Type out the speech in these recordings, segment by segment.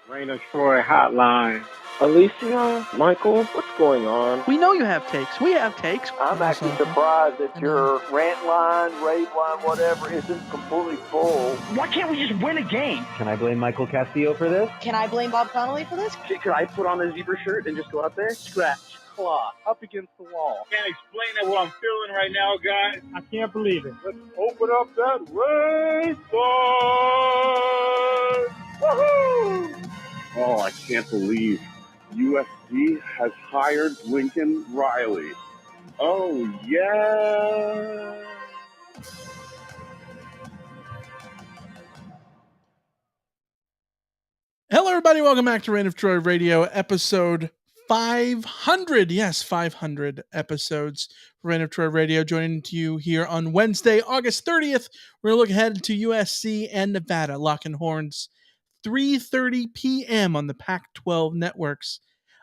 Rain of Troy Hotline. Alicia, Michael, what's going on? We know you have takes. We have takes. I'm actually surprised that your rant line, rave line, whatever, isn't completely full. Why can't we just win a game? Can I blame Michael Castillo for this? Can I blame Bob Connolly for this? Could I put on a zebra shirt and just go out there? Scratch, claw, up against the wall. Can't explain it what I'm feeling right now, guys. I can't believe it. Let's open up that race line. Woohoo! Oh, I can't believe USC has hired Lincoln Riley. Oh, yeah. Hello, everybody. Welcome back to Rant of Troy Radio, episode 500. Yes, 500 episodes for Rant of Troy Radio. Joining you here on Wednesday, August 30th. We're going to look ahead to USC and Nevada, locking horns 3:30 p.m. on the Pac-12 networks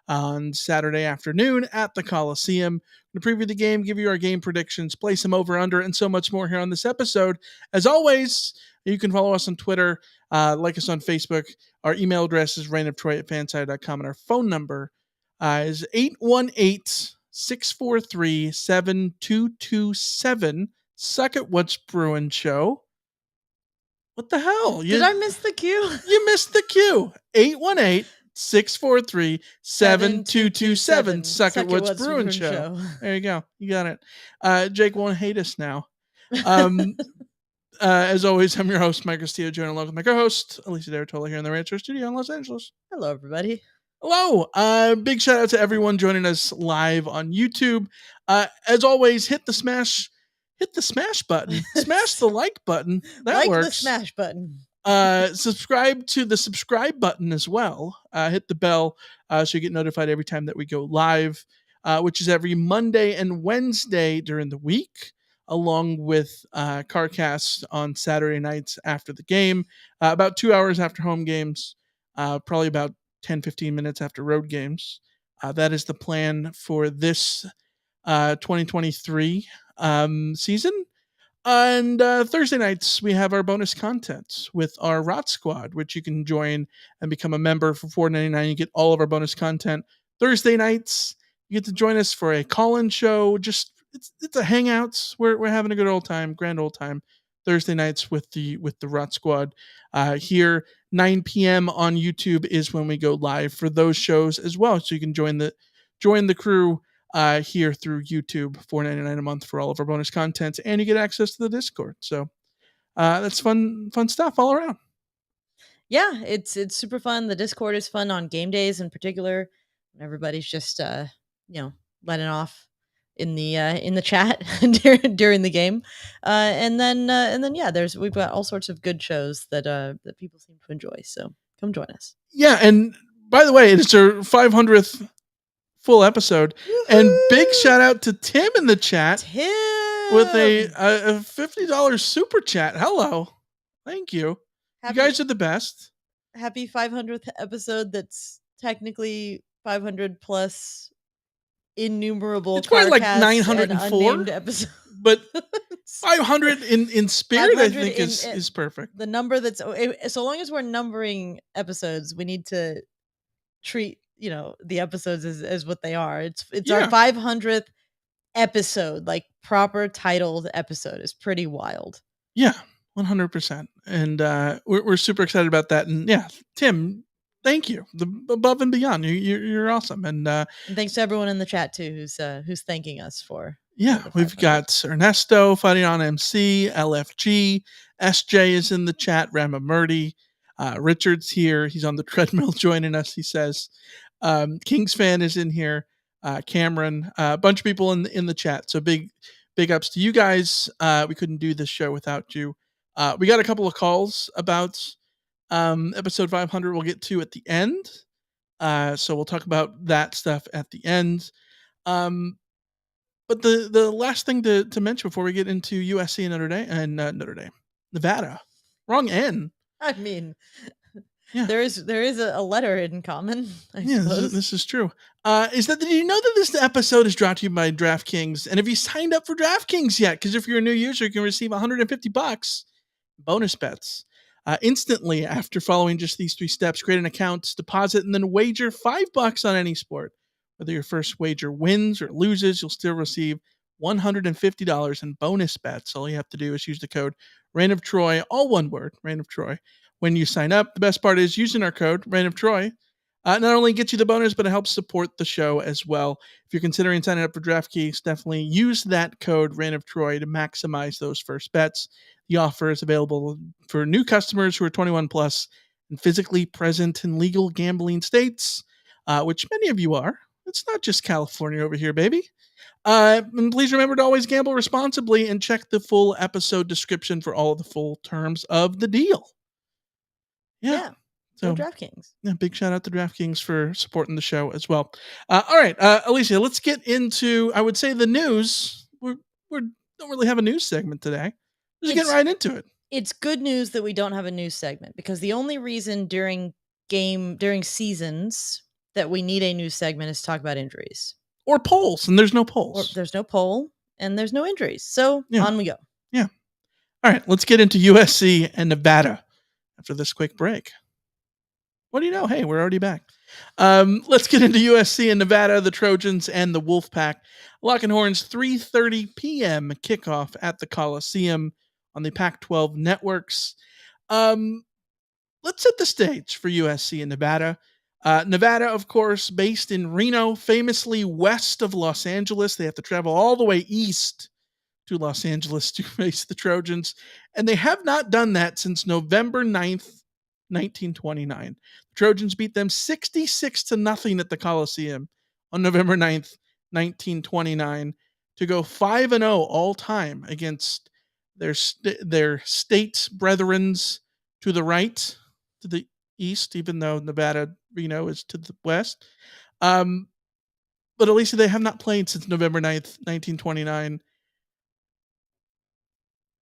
on Saturday afternoon at the Coliseum. We're going to preview the game, give you our game predictions, play some over-under, and so much more here on this episode. As always, you can follow us on Twitter, like us on Facebook. Our email address is rantoftroy@fanside.com, and our phone number is 818-643-7227. Suck it, What's Brewing Show. What the hell? Did I miss the cue? You missed the cue. 818-643-7227. Suck it, What's Brewing Show. There you go. You got it. Jake won't hate us now. As always, I'm your host, Mike Castillo, joined along with my co-host, Alicia Derritola, here in the Rancho Studio in Los Angeles. Hello, everybody. Hello. Big shout out to everyone joining us live on YouTube. As always, hit the smash button. Smash the like button. That like works. the smash button. Subscribe to the subscribe button as well. Hit the bell so you get notified every time that we go live, which is every Monday and Wednesday during the week, along with CarCast on Saturday nights after the game, about 2 hours after home games, probably about 10-15 minutes after road games. That is the plan for this 2023 season. And Thursday nights, we have our bonus content with our Rot Squad, which you can join and become a member for $4.99. You get all of our bonus content. Thursday nights, you get to join us for a call-in show. Just it's a hangout. We're having a good old time, grand old time. Thursday nights with the Rot Squad. Here, 9 p.m. on YouTube is when we go live for those shows as well. So you can join the crew here through YouTube, $4.99 a month for all of our bonus content, and you get access to the Discord. So that's fun stuff all around. Yeah, it's super fun. The Discord is fun on game days in particular. Everybody's just letting off in the chat during the game, and then we've got all sorts of good shows that people seem to enjoy. So come join us. Yeah, and by the way, it's our 500th full episode. Woo-hoo! And big shout out to Tim in the chat. Tim with a $50 super chat. Hello. Thank you. You guys are the best. Happy 500th episode. That's technically 500 plus innumerable. It's probably like 904 episodes. But 500 in spirit, 500 I think is perfect. The number that's so long as we're numbering episodes, we need to treat the episodes as what they are. It's our 500th episode, like proper titled episode. Is pretty wild. Yeah, 100%. And we're super excited about that. And yeah, Tim, thank you. The above and beyond. You're awesome. And thanks to everyone in the chat too who's thanking us for. Yeah, we've got Ernesto fighting on MC, LFG, SJ is in the chat, Rama Murdy, Richard's here. He's on the treadmill joining us. He says. Kings fan is in here. Cameron, a bunch of people in the chat. So big ups to you guys. We couldn't do this show without you. We got a couple of calls about episode 500 we'll get to at the end. So we'll talk about that stuff at the end. But the last thing to mention before we get into USC and Nevada. Wrong N. I mean, yeah. There is a letter in common. I suppose. This is true. Did you know that this episode is brought to you by DraftKings? And have you signed up for DraftKings yet? Because if you're a new user, you can receive $150 bonus bets instantly after following just these 3 steps. Create an account, deposit, and then wager $5 on any sport. Whether your first wager wins or loses, you'll still receive $150 in bonus bets. All you have to do is use the code Reign of Troy, all one word, Reign of Troy, when you sign up. The best part is using our code Reign of Troy not only gets you the bonus, but it helps support the show as well. If you're considering signing up for DraftKings, definitely use that code Reign of Troy to maximize those first bets. The offer is available for new customers who are 21 plus and physically present in legal gambling states, which many of you are. It's not just California over here, baby. And please remember to always gamble responsibly and check the full episode description for all of the full terms of the deal. Yeah. So DraftKings. Yeah, big shout out to DraftKings for supporting the show as well. All right, Alicia, let's get into, I would say, the news. We don't really have a news segment today. Let's get right into it. It's good news that we don't have a news segment, because the only reason during seasons that we need a news segment is to talk about injuries. Or polls, and there's no polls. Or there's no poll, and there's no injuries. So on we go. Yeah. All right, let's get into USC and Nevada after this quick break. What do you know? Hey, we're already back. Let's get into USC and Nevada, the Trojans and the Wolfpack. Lock and Horns, 3:30 p.m. kickoff at the Coliseum on the Pac-12 networks. Let's set the stage for USC and Nevada. Nevada, of course, based in Reno, famously west of Los Angeles. They have to travel all the way east to Los Angeles to face the Trojans, and they have not done that since November 9th, 1929. The Trojans beat them 66-0 at the Coliseum on November 9th, 1929, to go 5-0 all time against their state brethrens to the right, to the east, even though Nevada, Reno is to the west. But Alicia, they have not played since November 9th, 1929.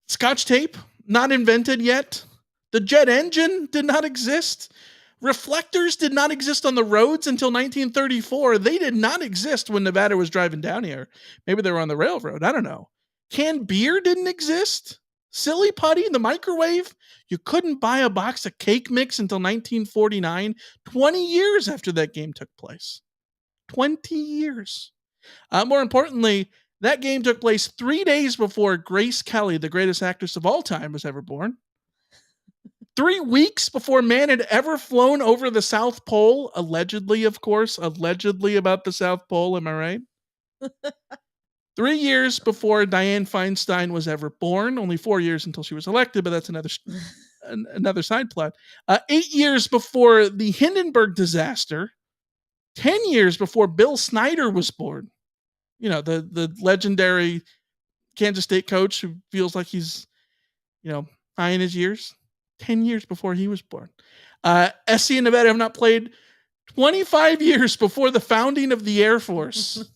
Scotch tape, not invented yet. The jet engine did not exist. Reflectors did not exist on the roads until 1934. They did not exist when Nevada was driving down here. Maybe they were on the railroad. I don't know. Canned beer didn't exist. Silly putty in the microwave. You couldn't buy a box of cake mix until 1949, 20 years after that game took place. 20 years. More importantly, that game took place 3 days before Grace Kelly, the greatest actress of all time, was ever born. 3 weeks before man had ever flown over the South Pole. Allegedly, of course. Allegedly about the South Pole, am I right? 3 years before Dianne Feinstein was ever born. Only 4 years until she was elected, but that's another side plot. 8 years before the Hindenburg disaster. 10 years before Bill Snyder was born. You know, the legendary Kansas State coach who feels like he's, high in his years. 10 years before he was born. SC and Nevada have not played 25 years before the founding of the Air Force.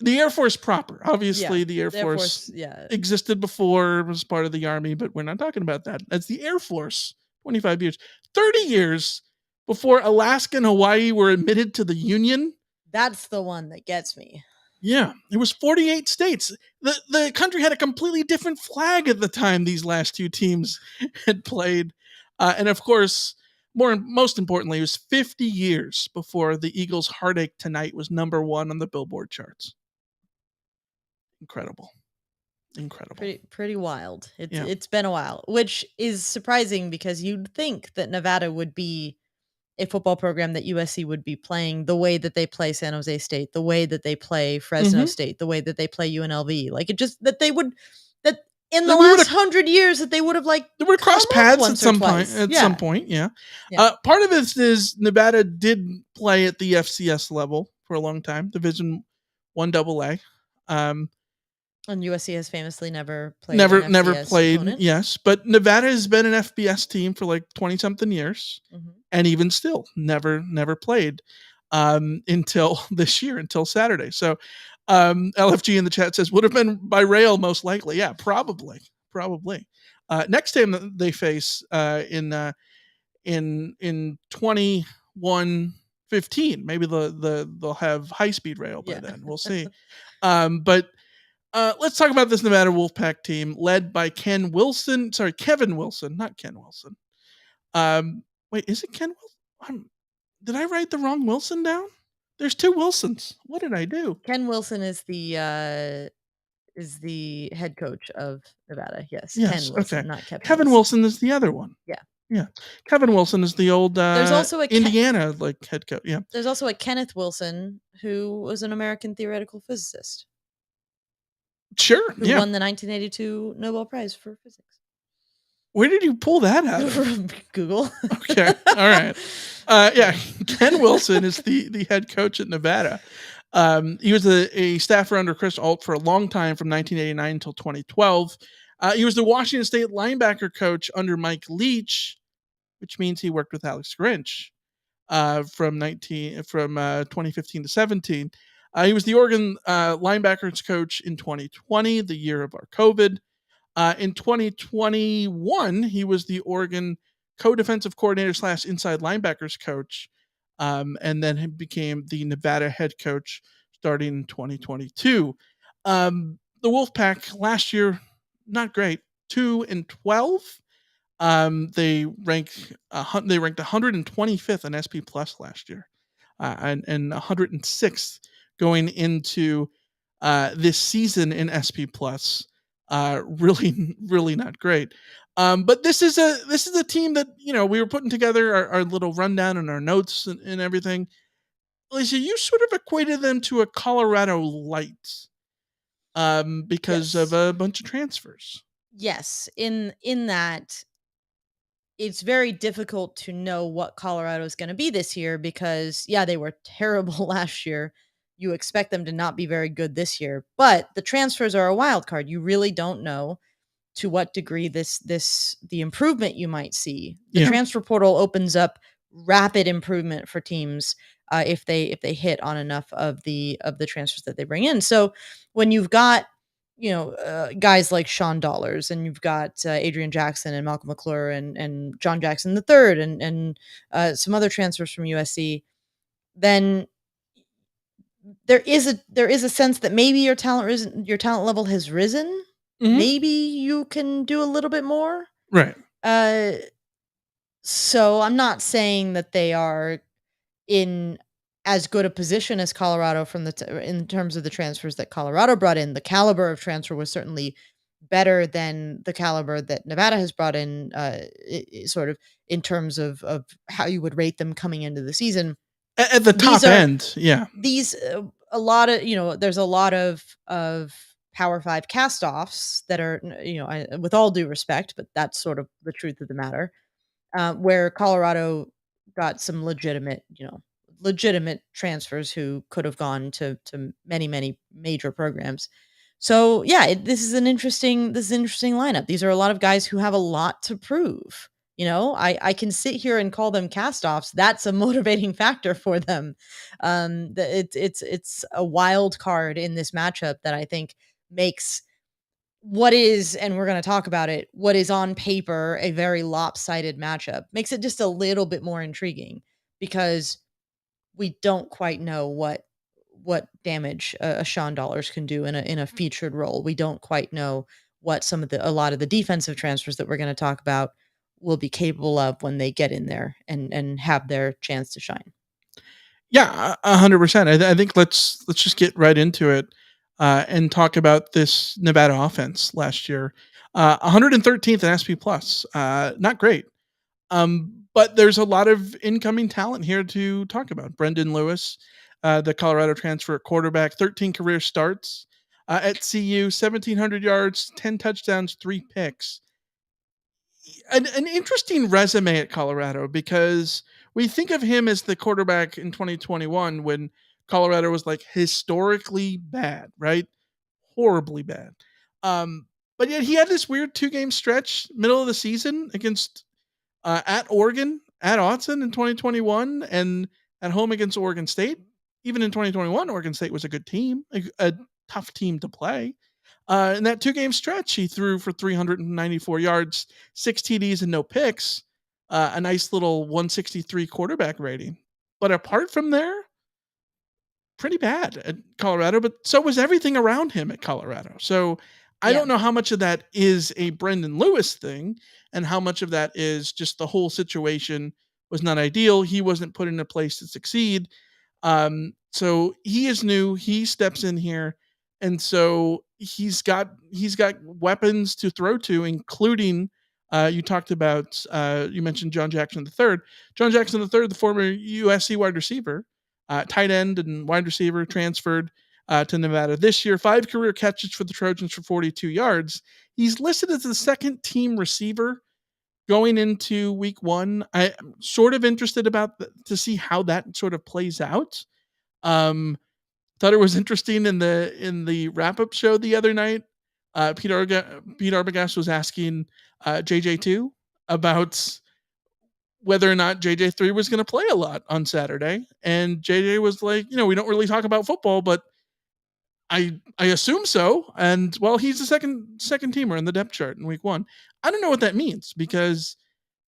The Air Force proper. Obviously, the Air Force existed before, was part of the Army, but we're not talking about that. That's the Air Force. 25 years. 30 years before Alaska and Hawaii were admitted to the Union. That's the one that gets me. Yeah, it was 48 states. The country had a completely different flag at the time these last two teams had played. And of course, most importantly, it was 50 years before the Eagles' Heartache Tonight was #1 on the Billboard charts. Incredible. Pretty wild. It's been a while, which is surprising because you'd think that Nevada would be a football program that USC would be playing the way that they play San Jose State, the way that they play Fresno State, the way that they play UNLV. Like it just that they would that in the last 100 years that they would have they would cross paths at some point. Some point, yeah. Part of it is Nevada did play at the FCS level for a long time, Division I AA. And USC has famously never played. Never played. Opponent. Yes, but Nevada has been an FBS team for 20-something years, and even still, never played until this year, until Saturday. So, LFG in the chat says would have been by rail most likely. Yeah, probably. Next time that they face in 21-15, maybe they'll have high speed rail by then. We'll see. But Let's talk about this Nevada Wolfpack team led by Kevin Wilson, not Ken Wilson. Wait, is it Ken Wilson? Did I write the wrong Wilson down? There's two Wilsons. What did I do? Ken Wilson is the head coach of Nevada. Yes, Yes, Ken Wilson, okay. not Kevin. Kevin Wilson is the other one. Yeah. Yeah. Kevin Wilson is the old There's also a Indiana head coach. Yeah. There's also a Kenneth Wilson who was an American theoretical physicist. Sure. Who won the 1982 Nobel Prize for physics. Where did you pull that out of? From Google. Okay. All right. Ken Wilson is the head coach at Nevada. He was a staffer under Chris Alt for a long time, from 1989 until 2012. He was the Washington State linebacker coach under Mike Leach, which means he worked with Alex Grinch from 2015 to 17. He was the Oregon linebackers coach in 2020, the year of our COVID. In 2021, he was the Oregon co-defensive coordinator / inside linebackers coach, and then he became the Nevada head coach starting in 2022. The Wolfpack last year, not great, 2-12. They ranked 125th in SP Plus last year, and 106th going into this season in SP Plus. Really, really not great. But this is a team that, we were putting together our little rundown and our notes and everything. Alicia, you sort of equated them to a Colorado Light because of a bunch of transfers. Yes, in that it's very difficult to know what Colorado is going to be this year because, they were terrible last year. You expect them to not be very good this year, but the transfers are a wild card. You really don't know to what degree the improvement you might see. The transfer portal opens up rapid improvement for teams if they hit on enough of the transfers that they bring in. So when you've got guys like Sean Dollars, and you've got Adrian Jackson and Malcolm McClure and John Jackson III and some other transfers from USC, then there is a sense that maybe your talent level has risen. Mm-hmm. Maybe you can do a little bit more. Right. So I'm not saying that they are in as good a position as Colorado in terms of the transfers that Colorado brought in. The caliber of transfer was certainly better than the caliber that Nevada has brought in, sort of in terms of how you would rate them coming into the season. At the top end, yeah. There's a lot of Power 5 cast-offs that are, with all due respect, but that's sort of the truth of the matter, where Colorado got some legitimate transfers who could have gone to many, many major programs. So this is an interesting lineup. These are a lot of guys who have a lot to prove. I can sit here and call them cast-offs. That's a motivating factor for them. It's a wild card in this matchup that I think makes what is, and we're going to talk about it, what is on paper a very lopsided matchup, makes it just a little bit more intriguing because we don't quite know what damage a Sean Dollars can do in a featured role. We don't quite know what a lot of the defensive transfers that we're going to talk about will be capable of when they get in there and have their chance to shine. Yeah, 100%. I think let's just get right into it and talk about this Nevada offense last year. 113th in SP Plus. Not great. But there's a lot of incoming talent here to talk about. Brendan Lewis, the Colorado transfer at quarterback, 13 career starts at CU, 1,700 yards, 10 touchdowns, 3 picks. An interesting resume at Colorado because we think of him as the quarterback in 2021 when Colorado was like historically bad, right? Horribly bad. But yet he had this weird 2-game stretch middle of the season against at Oregon, at Autzen in 2021, and at home against Oregon State. Even in 2021, Oregon State was a good team, a tough team to play. In that 2-game stretch, he threw for 394 yards, 6 TDs and no picks, a nice little 163 quarterback rating. But apart from there, pretty bad at Colorado, but so was everything around him at Colorado. So I Yeah. don't know how much of that is a Brendan Lewis thing and how much of that is just the whole situation was not ideal. He wasn't put in a place to succeed. So he is new. He steps in here, and so he's got weapons to throw to, including you talked about you mentioned John Jackson III. John Jackson III, the former USC wide receiver, tight end and wide receiver, transferred to Nevada this year. 5 career catches for the Trojans for 42 yards. He's listed as the second team receiver going into week 1. I'm sort of interested to see how that sort of plays out. Thought it was interesting in the wrap up show the other night. Pete Arbogast was asking JJ2 about whether or not JJ3 was going to play a lot on Saturday, and JJ was like, we don't really talk about football, but I assume so. And well, he's the second teamer in the depth chart in week 1. I don't know what that means, because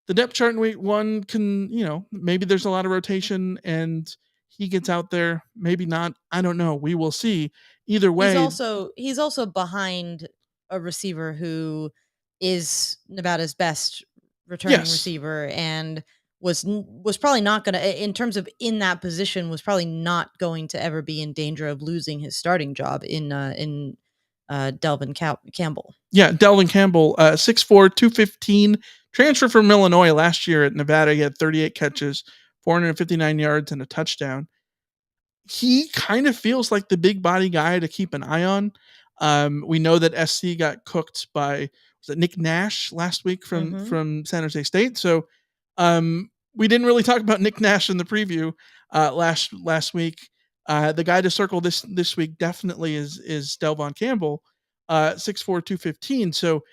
the depth chart in week 1 can, maybe there's a lot of rotation and he gets out there, maybe not. I don't know. We will see. Either way, he's also behind a receiver who is Nevada's best returning receiver, and was probably not going to, in terms of in that position, was probably not going to ever be in danger of losing his starting job in Delvin Campbell. Yeah, Delvin Campbell, 6'4", 215, transfer from Illinois last year at Nevada. He had 38 catches, 459 yards, and a touchdown. He kind of feels like the big body guy to keep an eye on. We know that SC got cooked by Nick Nash last week from San Jose State. So we didn't really talk about Nick Nash in the preview last week. The guy to circle this week definitely is Delvin Campbell, 6'4", 215. So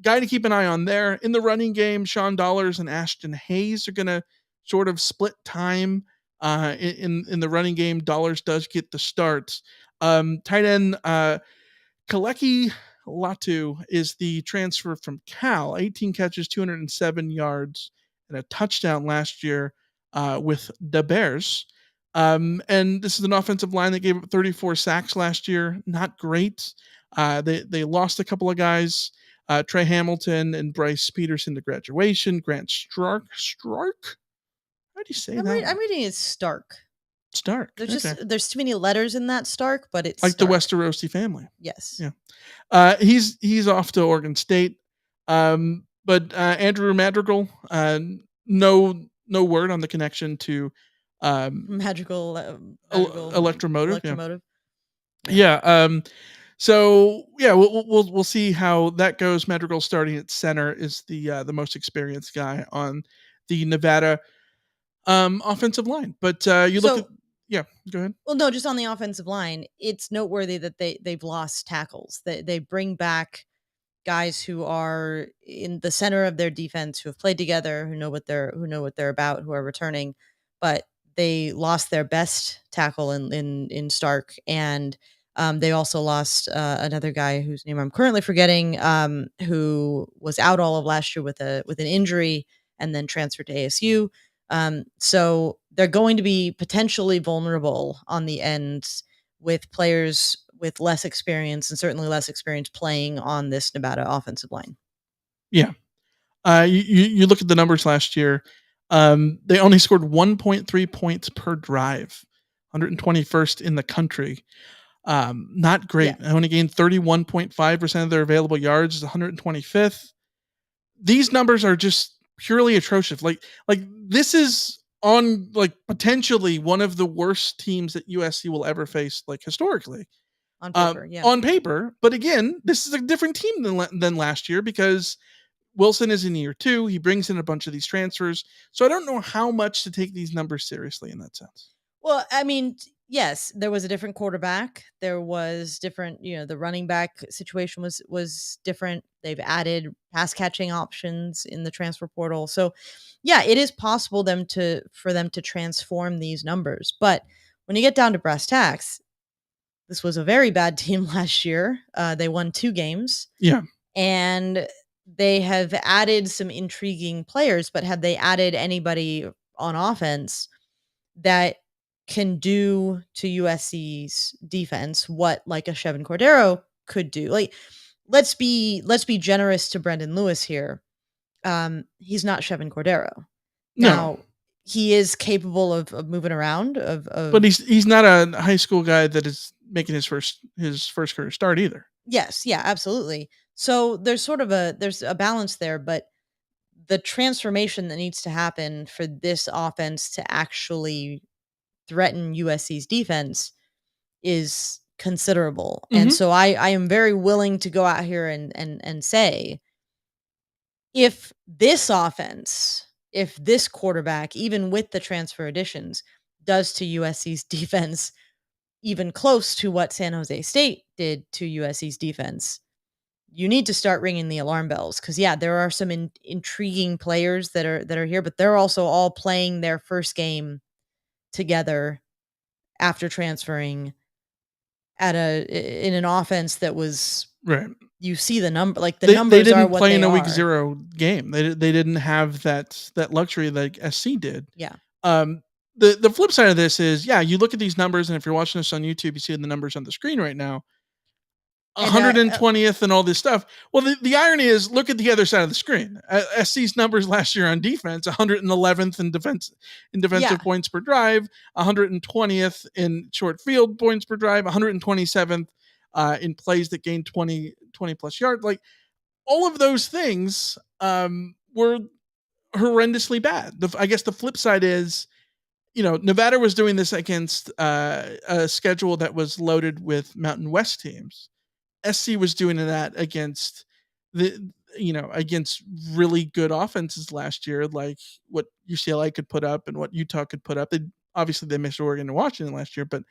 guy to keep an eye on there. In the running game, Sean Dollars and Ashton Hayes are going to sort of split time in the running game. Dollars does get the starts. Tight end Kaleki Latu is the transfer from Cal. 18 catches, 207 yards, and a touchdown last year with the Bears. And this is an offensive line that gave up 34 sacks last year. Not great. They lost a couple of guys. Trey Hamilton and Bryce Peterson to graduation. Grant Stark. How do you say that? I'm reading it Stark. Stark. There's too many letters in that Stark, but it's like Stark. The Westerosi family. Yes. Yeah. He's off to Oregon State. But Andrew Madrigal, no word on the connection to Magical Electromotive. Yeah. So yeah, we'll see how that goes. Madrigal starting at center is the most experienced guy on the Nevada offensive line. But go ahead. Well, no, just on the offensive line, it's noteworthy that they've lost tackles. They bring back guys who are in the center of their defense, who have played together, who know what they're about, who are returning, but they lost their best tackle in Stark, and they also lost another guy whose name I'm currently forgetting, who was out all of last year with an injury and then transferred to ASU. So they're going to be potentially vulnerable on the ends with players with less experience, and certainly less experience playing on this Nevada offensive line. Yeah. You look at the numbers last year. They only scored 1.3 points per drive, 121st in the country. Not great. Yeah. Only gained 31.5% of their available yards, 125th. These numbers are just purely atrocious. Like this is on potentially one of the worst teams that USC will ever face, historically. On paper, yeah. On paper, but again, this is a different team than last year, because Wilson is in year 2. He brings in a bunch of these transfers, so I don't know how much to take these numbers seriously in that sense. Well, I mean, yes, there was a different quarterback. There was different, the running back situation was different. They've added pass catching options in the transfer portal. So yeah, it is possible for them to transform these numbers. But when you get down to brass tacks, this was a very bad team last year. They won 2 games. Yeah. And they have added some intriguing players, but have they added anybody on offense that can do to USC's defense what like a Chevin Cordero could do. Like, let's be generous to Brendan Lewis here. He's not Chevin Cordero. Now, he is capable of moving around. But he's not a high school guy that is making his first career start either. Yes, yeah, absolutely. So there's sort of there's a balance there, but the transformation that needs to happen for this offense to actually threaten USC's defense is considerable. Mm-hmm. And so I am very willing to go out here and say, if this offense, if this quarterback, even with the transfer additions, does to USC's defense even close to what San Jose State did to USC's defense, you need to start ringing the alarm bells. Because yeah, there are some intriguing players that are here, but they're also all playing their first game together after transferring in an offense that was right. You see the number, like the numbers are what they are. They didn't play in a week 0 game. They didn't have that luxury like SC did. Yeah. The flip side of this is, yeah, you look at these numbers, and if you're watching this on YouTube, you see the numbers on the screen right now. 120th and all this stuff. Well, the irony is, look at the other side of the screen. SC's numbers last year on defense: 111th in defensive points per drive, 120th in short field points per drive, 127th in plays that gained 20 plus yards. Like, all of those things were horrendously bad. I guess the flip side is, Nevada was doing this against a schedule that was loaded with Mountain West teams. SC was doing that against against really good offenses last year, like what UCLA could put up and what Utah could put up. They missed Oregon and Washington last year, but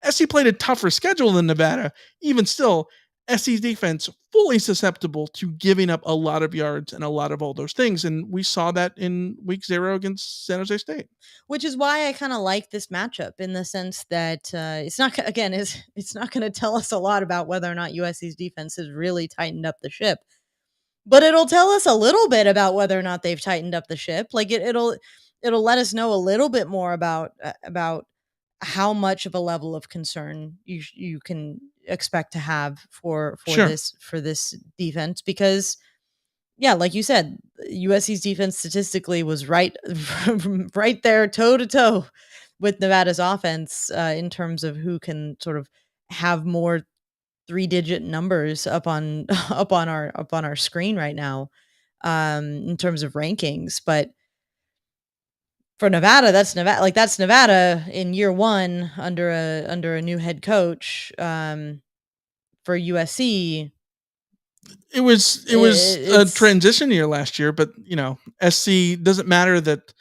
SC played a tougher schedule than Nevada. Even still, SC's defense fully susceptible to giving up a lot of yards and a lot of all those things. And we saw that in week 0 against San Jose State. Which is why I kind of like this matchup, in the sense that it's not going to tell us a lot about whether or not USC's defense has really tightened up the ship, but it'll tell us a little bit about whether or not they've tightened up the ship. Like it'll let us know a little bit more about how much of a level of concern you can expect to have for this defense, because yeah, like you said, USC's defense statistically was right there toe to toe with Nevada's offense in terms of who can sort of have more 3-digit numbers up on our screen right now in terms of rankings. But for Nevada, that's Nevada in year 1 under a new head coach. For USC, it was a transition year last year, but SC doesn't matter that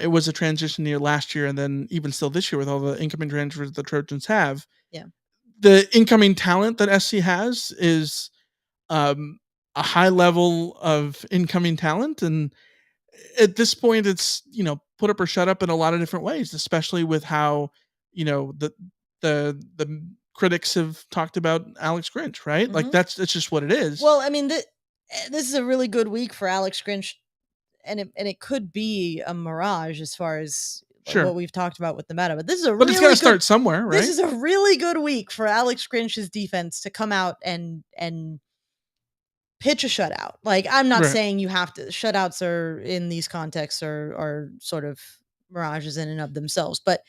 it was a transition year last year, and then even still this year with all the incoming transfers the Trojans have. Yeah, the incoming talent that SC has is a high level of incoming talent, and at this point, it's put up or shut up in a lot of different ways, especially with how the critics have talked about Alex Grinch, right? Mm-hmm. Like that's just what it is. Well, I mean, this is a really good week for Alex Grinch, and it could be a mirage as far as what we've talked about with Nevada. But this is but it's got to start somewhere, right? This is a really good week for Alex Grinch's defense to come out and pitch a shutout. Like, I'm not saying you have to. Shutouts are in these contexts are sort of mirages in and of themselves, but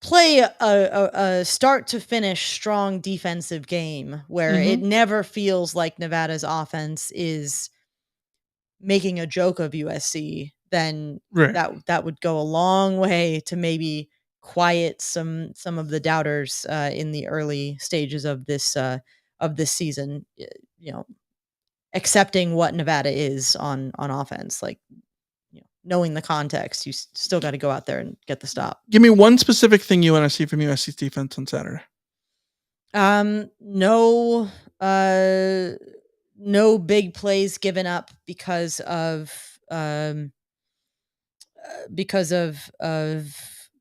play a start to finish strong defensive game where it never feels like Nevada's offense is making a joke of USC, then that would go a long way to maybe quiet some of the doubters in the early stages of this season, accepting what Nevada is on offense. Like, knowing the context, you still got to go out there and get the stop. Give me one specific thing you want to see from USC's defense on Saturday. No big plays given up because of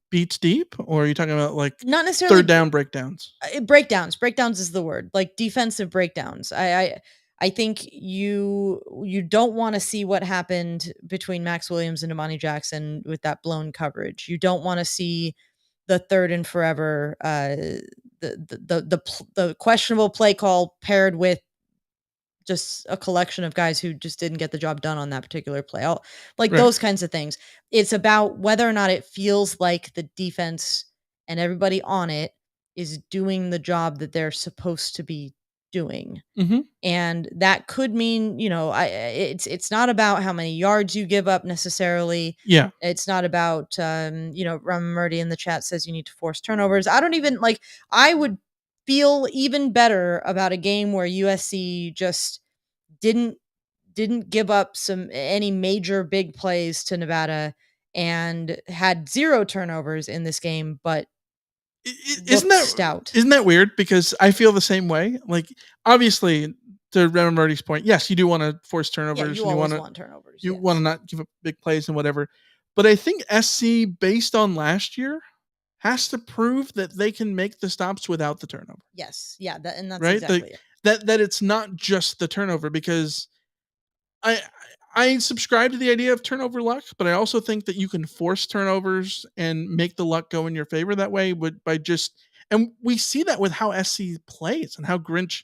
beats deep, or are you talking about like not necessarily third down breakdowns? Breakdowns is the word. Like defensive breakdowns. I I think you don't want to see what happened between Max Williams and Imani Jackson with that blown coverage. You don't want to see the third and forever, the questionable play call paired with just a collection of guys who just didn't get the job done on that particular play. Like those kinds of things. It's about whether or not it feels like the defense and everybody on it is doing the job that they're supposed to be doing. Mm-hmm. And that could mean, it's not about how many yards you give up necessarily. Yeah. It's not about, Ram Murdy in the chat says you need to force turnovers. I would feel even better about a game where USC just didn't give up any major big plays to Nevada and had 0 turnovers in this game, but isn't that stout. Isn't that weird? Because I feel the same way. Like, obviously, to Reverend Murdy's point, yes, you do want to force turnovers. Yeah, you always want turnovers. You want to not give up big plays and whatever. But I think SC, based on last year, has to prove that they can make the stops without the turnover. Yes. Yeah. And that's right? exactly it. That it's not just the turnover, because I subscribe to the idea of turnover luck, but I also think that you can force turnovers and make the luck go in your favor that way and we see that with how SC plays and how Grinch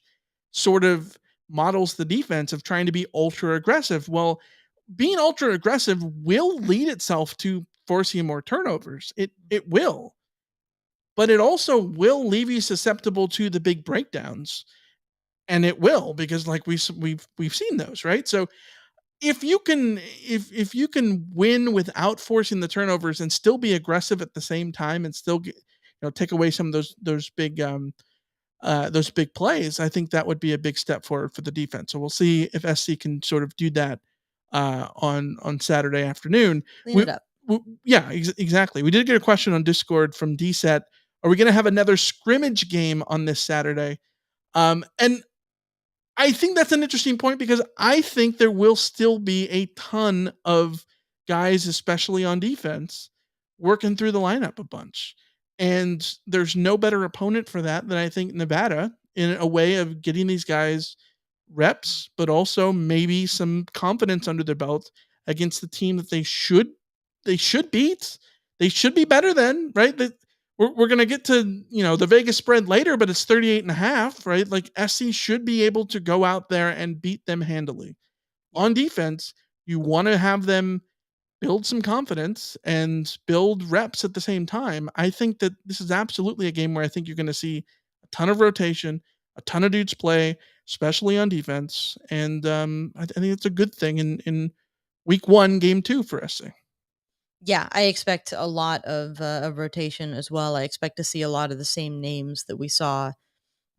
sort of models the defense of trying to be ultra aggressive. Well, being ultra aggressive will lead itself to forcing more turnovers. It will. But it also will leave you susceptible to the big breakdowns. And it will, because like we've seen those, right? So if you can win without forcing the turnovers and still be aggressive at the same time and still take away some of those big plays, I think that would be a big step forward for the defense. So we'll see if SC can sort of do that on Saturday afternoon. Clean it up. Exactly. We did get a question on Discord from DSET. Are we going to have another scrimmage game on this Saturday? And I think that's an interesting point, because I think there will still be a ton of guys, especially on defense, working through the lineup a bunch. And there's no better opponent for that than I think Nevada, in a way of getting these guys reps, but also maybe some confidence under their belt against the team that they should beat. They should be better than, right? We're going to get to, the Vegas spread later, but it's 38.5, right? Like, SC should be able to go out there and beat them handily. On defense, you want to have them build some confidence and build reps at the same time. I think that this is absolutely a game where I think you're going to see a ton of rotation, a ton of dudes play, especially on defense. And I think it's a good thing in week 1, game 2 for SC. Yeah, I expect a lot of rotation as well. I expect to see a lot of the same names that we saw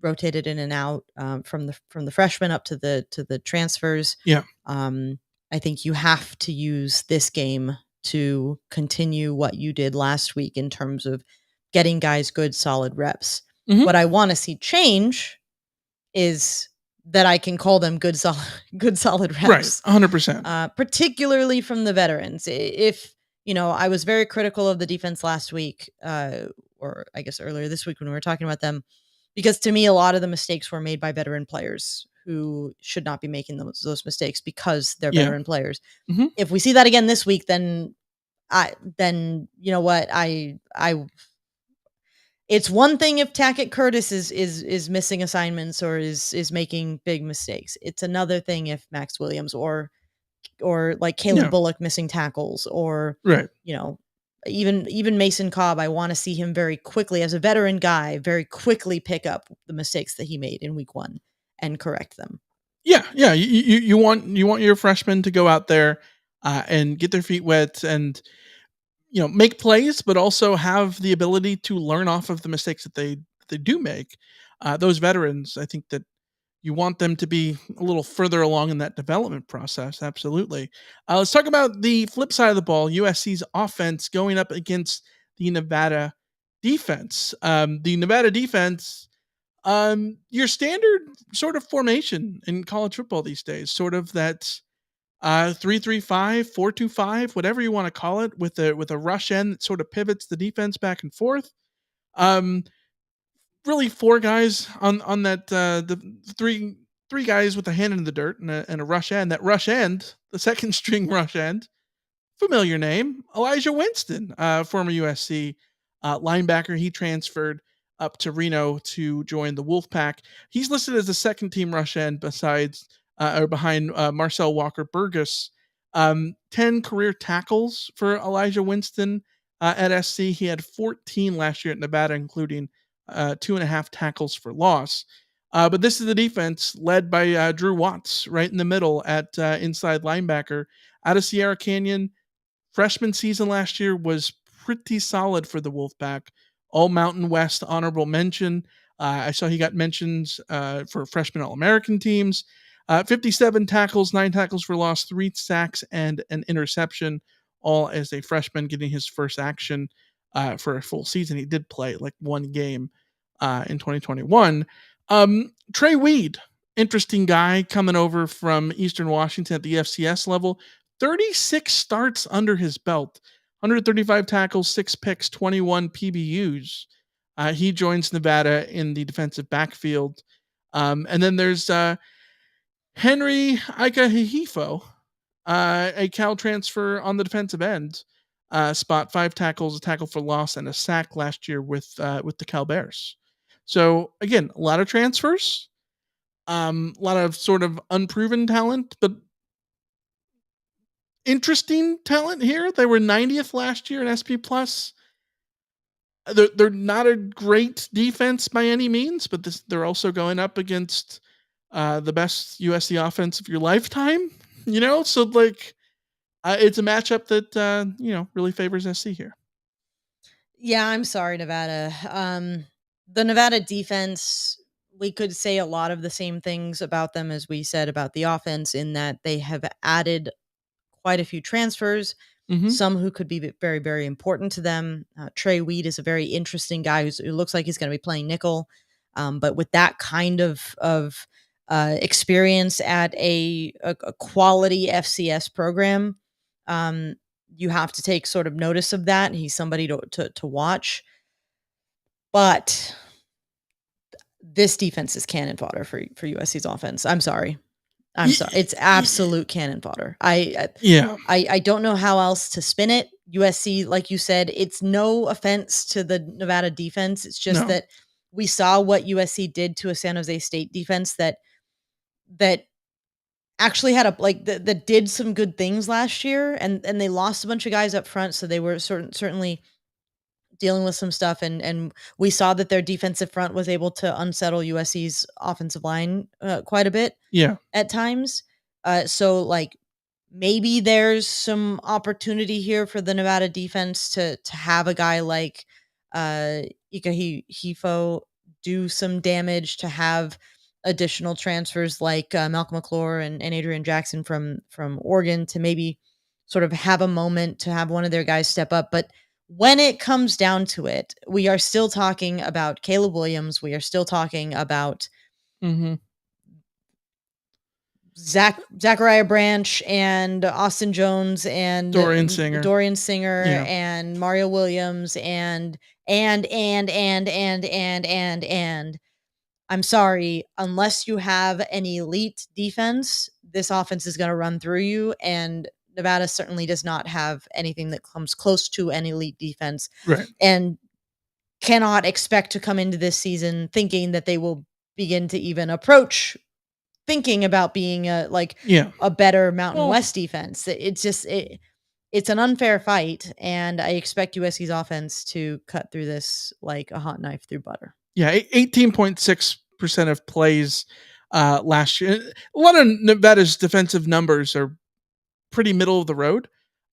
rotated in and out from the freshmen up to the transfers. Yeah. I think you have to use this game to continue what you did last week in terms of getting guys good, solid reps. Mm-hmm. What I want to see change is that I can call them good, solid reps. Right, 100%. Particularly from the veterans. If I was very critical of the defense last week, or I guess earlier this week when we were talking about them, because to me, a lot of the mistakes were made by veteran players who should not be making those mistakes because they're veteran players. Mm-hmm. If we see that again this week, then you know what, it's one thing if Tackett Curtis is missing assignments or is making big mistakes. It's another thing if Max Williams or like Caleb Bullock missing tackles, or right. Even Mason Cobb. I want to see him very quickly, as a veteran guy, very quickly pick up the mistakes that he made in week 1 and correct them. Yeah. You want your freshmen to go out there and get their feet wet and make plays, but also have the ability to learn off of the mistakes that they do make. Those veterans, I think that you want them to be a little further along in that development process. Absolutely. Let's talk about the flip side of the ball. USC's offense going up against the Nevada defense. The Nevada defense, your standard sort of formation in college football these days, sort of that 3-3-5, 4-2-5, whatever you want to call it, with a rush end that sort of pivots the defense back and forth. Really 4 guys on that, the 3 three guys with a hand in the dirt and a rush end. That rush end, the second string rush end, familiar name, Elijah Winston, former USC linebacker. He transferred up to Reno to join the Wolfpack. He's listed as the second team rush end behind Marcel Walker Burgess. 10 career tackles for Elijah Winston at SC. He had 14 last year at Nevada, including 2.5 tackles for loss. But this is the defense led by Drew Watts right in the middle at inside linebacker out of Sierra Canyon. Freshman season last year was pretty solid for the Wolfpack. All Mountain West honorable mention. I saw he got mentions for freshman All-American teams. 57 tackles, 9 tackles for loss, 3 sacks, and an interception, all as a freshman getting his first action for a full season. He did play like one game in 2021. Trey Weed, interesting guy coming over from Eastern Washington at the FCS level. 36 starts under his belt, 135 tackles, 6 picks, 21 PBUs. He joins Nevada in the defensive backfield. And then there's Henry Ikahihifo, a Cal transfer on the defensive end spot, 5 tackles, a tackle for loss, and a sack last year with the Cal Bears. So again, a lot of transfers, a lot of sort of unproven talent, but interesting talent here. They were 90th last year in SP Plus. They're not a great defense by any means, but they're also going up against the best USC offense of your lifetime. So like it's a matchup that really favors SC here. Yeah, I'm sorry, Nevada. The Nevada defense, we could say a lot of the same things about them as we said about the offense, in that they have added quite a few transfers, some who could be very, very important to them. Trey Weed is a very interesting guy who looks like he's going to be playing nickel, but with that kind of experience at a quality FCS program, you have to take sort of notice of that. He's somebody to watch. But this defense is cannon fodder for USC's offense. I'm sorry. It's absolute cannon fodder. I don't know how else to spin it. USC, like you said, it's no offense to the Nevada defense. It's just that we saw what USC did to a San Jose State defense that actually had that did some good things last year, and they lost a bunch of guys up front, so they were certainly dealing with some stuff, and we saw that their defensive front was able to unsettle USC's offensive line quite a bit at times. So like maybe there's some opportunity here for the Nevada defense to have a guy like Ikahifo do some damage, to have additional transfers like Malcolm McClure and Adrian Jackson from Oregon to maybe sort of have a moment to have one of their guys step up. But when it comes down to it, we are still talking about Caleb Williams. We are still talking about Zachariah Branch and Austin Jones and Dorian Singer and Mario Williams and I'm sorry, unless you have an elite defense, this offense is going to run through you, and Nevada certainly does not have anything that comes close to an elite defense, and cannot expect to come into this season thinking that they will begin to even approach thinking about being a better Mountain West defense. It's just it's an unfair fight, and I expect USC's offense to cut through this like a hot knife through butter. Yeah, 18.6% of plays last year. A lot of Nevada's defensive numbers are pretty middle of the road,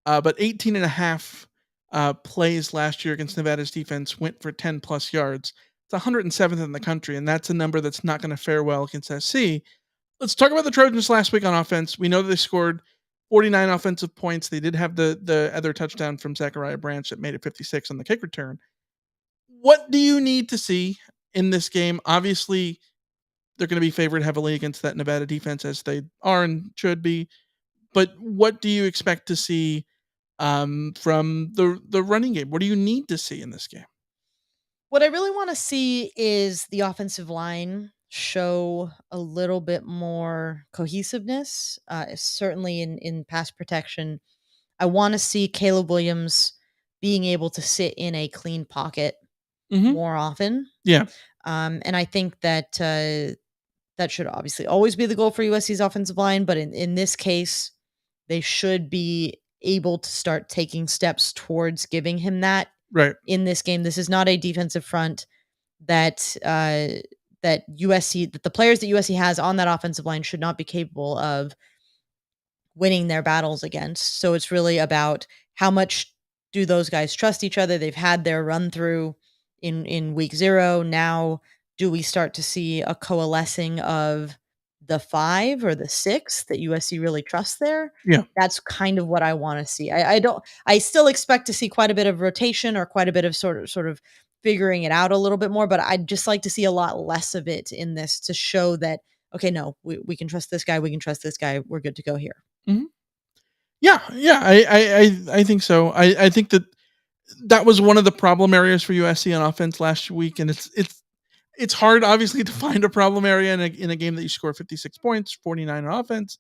but 18.5 plays last year against Nevada's defense went for 10 plus yards. It's 107th in the country, and that's a number that's not going to fare well against SC. Let's talk about the Trojans last week on offense. We know that they scored 49 offensive points. They did have the other touchdown from Zachariah Branch that made it 56 on the kick return. What do you need to see in this game? Obviously, they're going to be favored heavily against that Nevada defense, as they are and should be. But what do you expect to see from the running game? What do you need to see in this game? What I really want to see is the offensive line show a little bit more cohesiveness, certainly in pass protection. I want to see Caleb Williams being able to sit in a clean pocket more often. Yeah. And I think that that should obviously always be the goal for USC's offensive line, but in this case, they should be able to start taking steps towards giving him that Right. in this game. This is not a defensive front that that the players that USC has on that offensive line should not be capable of winning their battles against. So it's really about how much do those guys trust each other. They've had their run through in week 0. Now, do we start to see a coalescing of the 5 or the 6 that USC really trusts there? Yeah. That's kind of what I want to see. I still expect to see quite a bit of rotation or quite a bit of sort of figuring it out a little bit more, but I'd just like to see a lot less of it in this to show that, okay, no, we can trust this guy. We can trust this guy. We're good to go here. Mm-hmm. Yeah. I think so. I think that was one of the problem areas for USC on offense last week, and it's hard, obviously, to find a problem area in a game that you score 56 points, 49 on offense.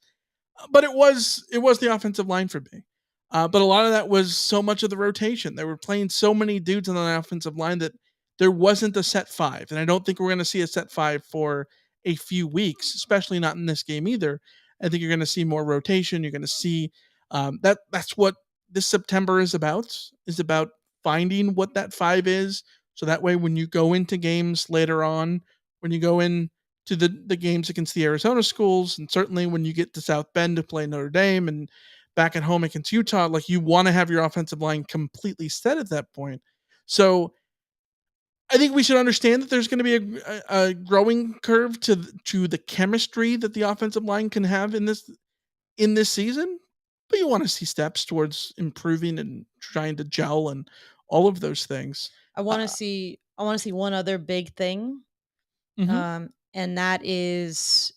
But it was the offensive line for me. But a lot of that was so much of the rotation. They were playing so many dudes on the offensive line that there wasn't a set 5, and I don't think we're going to see a set 5 for a few weeks, especially not in this game either. I think you're going to see more rotation. You're going to see that's what this September is about finding what that 5 is. So that way, when you go into games later on, when you go into the games against the Arizona schools, and certainly when you get to South Bend to play Notre Dame and back at home against Utah, like, you want to have your offensive line completely set at that point. So I think we should understand that there's going to be a growing curve to the chemistry that the offensive line can have in this season. But you want to see steps towards improving and trying to gel and all of those things. I want to see one other big thing. Mm-hmm. And that is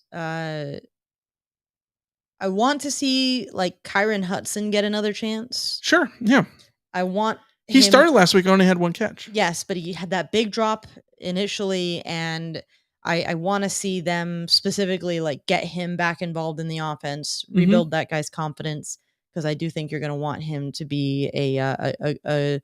I want to see, like, Kyron Hudson get another chance. Sure. Yeah. I want He started last week, only had 1 catch. Yes, but he had that big drop initially, and I want to see them specifically, like, get him back involved in the offense, rebuild that guy's confidence, because I do think you're going to want him to be a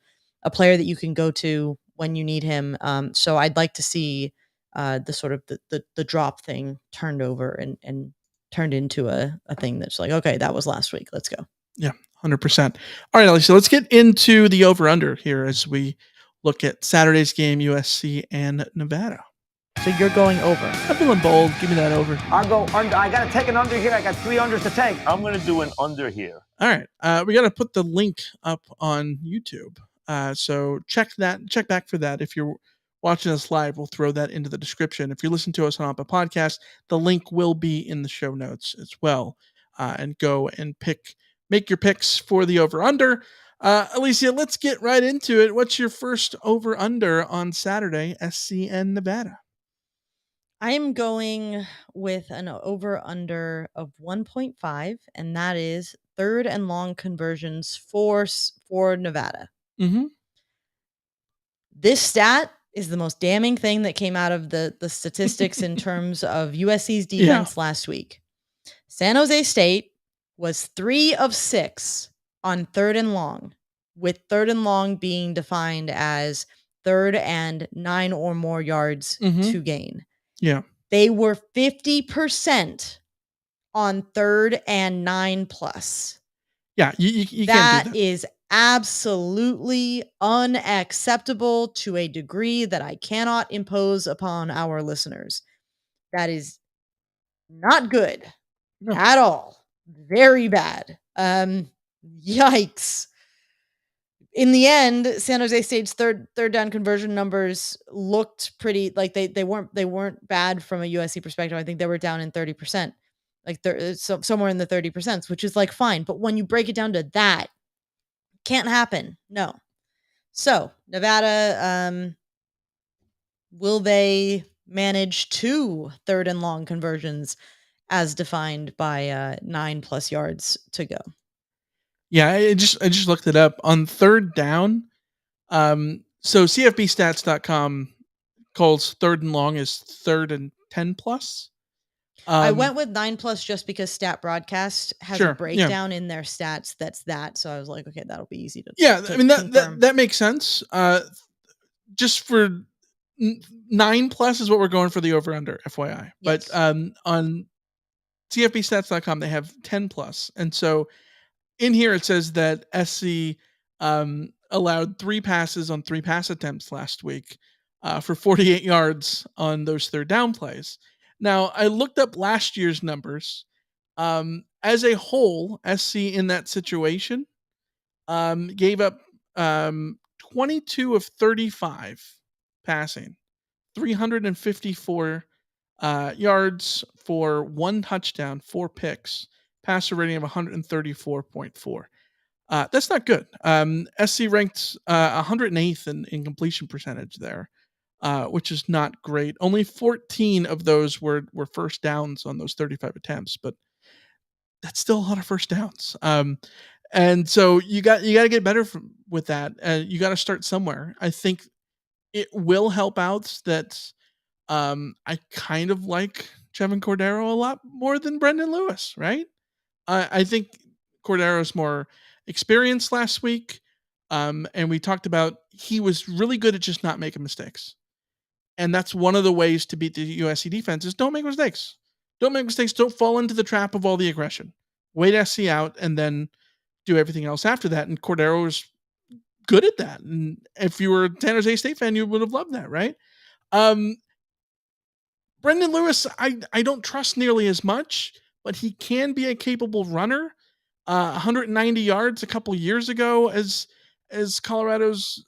player that you can go to when you need him. So I'd like to see the sort of the drop thing turned over and turned into a thing that's like, okay, that was last week. Let's go. Yeah, 100%. All right, Alicia, let's get into the over-under here as we look at Saturday's game, USC and Nevada. So you're going over. I'm feeling bold. Give me that over. I'll go under. I got to take an under here. I got 3 unders to take. I'm going to do an under here. All right. We got to put the link up on YouTube. So check back for that. If you're watching us live, we'll throw that into the description. If you listen to us on Apple Podcast, the link will be in the show notes as well. And go and make your picks for the over-under. Alicia, let's get right into it. What's your first over-under on Saturday, SCN Nevada? I am going with an over-under of 1.5, and that is 3rd and long conversions for Nevada. Mm-hmm. This stat is the most damning thing that came out of the statistics in terms of USC's defense last week. San Jose State was 3 of 6 on 3rd and long, with 3rd and long being defined as 3rd and 9 or more yards to gain. Yeah. They were 50% on 3rd and 9 plus. Yeah, you can't do That that. is absolutely unacceptable to a degree that I cannot impose upon our listeners. That is not good at all. Very bad. Yikes. In the end, San Jose State's third down conversion numbers looked pretty, like they weren't bad from a USC perspective. I think they were down in 30%, like somewhere in the 30%, which is like fine. But when you break it down to that, can't happen. No. So Nevada, will they manage 2 3rd and long conversions as defined by 9+ yards to go? Yeah, I just looked it up on 3rd down. So CFBstats.com calls 3rd and long as 3rd and 10 plus. I went with 9+ just because Stat Broadcast has Sure, a breakdown in their stats that's that. So I was like, okay, that'll be easy to I mean confirm. that makes sense. Just for 9+ is what we're going for the over under, FYI. Yes. But on CFBstats.com they have 10 plus, and so in here it says that SC allowed 3 passes on 3 pass attempts last week for 48 yards on those third down plays. Now, I looked up last year's numbers. As a whole, SC in that situation gave up 22 of 35 passing, 354 yards for 1 touchdown, 4 picks, passer rating of 134.4. That's not good. SC ranked 108th in completion percentage there, which is not great. Only 14 of those were first downs on those 35 attempts, but that's still a lot of first downs. And so you got to get better with that. You got to start somewhere. I think it will help out that I kind of like Chevin Cordero a lot more than Brendan Lewis, right? I think Cordero's more experienced last week. And we talked about he was really good at just not making mistakes. And that's one of the ways to beat the USC defense is don't make mistakes. Don't make mistakes. Don't fall into the trap of all the aggression. Wait SC out and then do everything else after that. And Cordero was good at that. And if you were a San Jose State fan, you would have loved that, right? Brendan Lewis, I don't trust nearly as much, but he can be a capable runner. 190 yards a couple years ago as Colorado's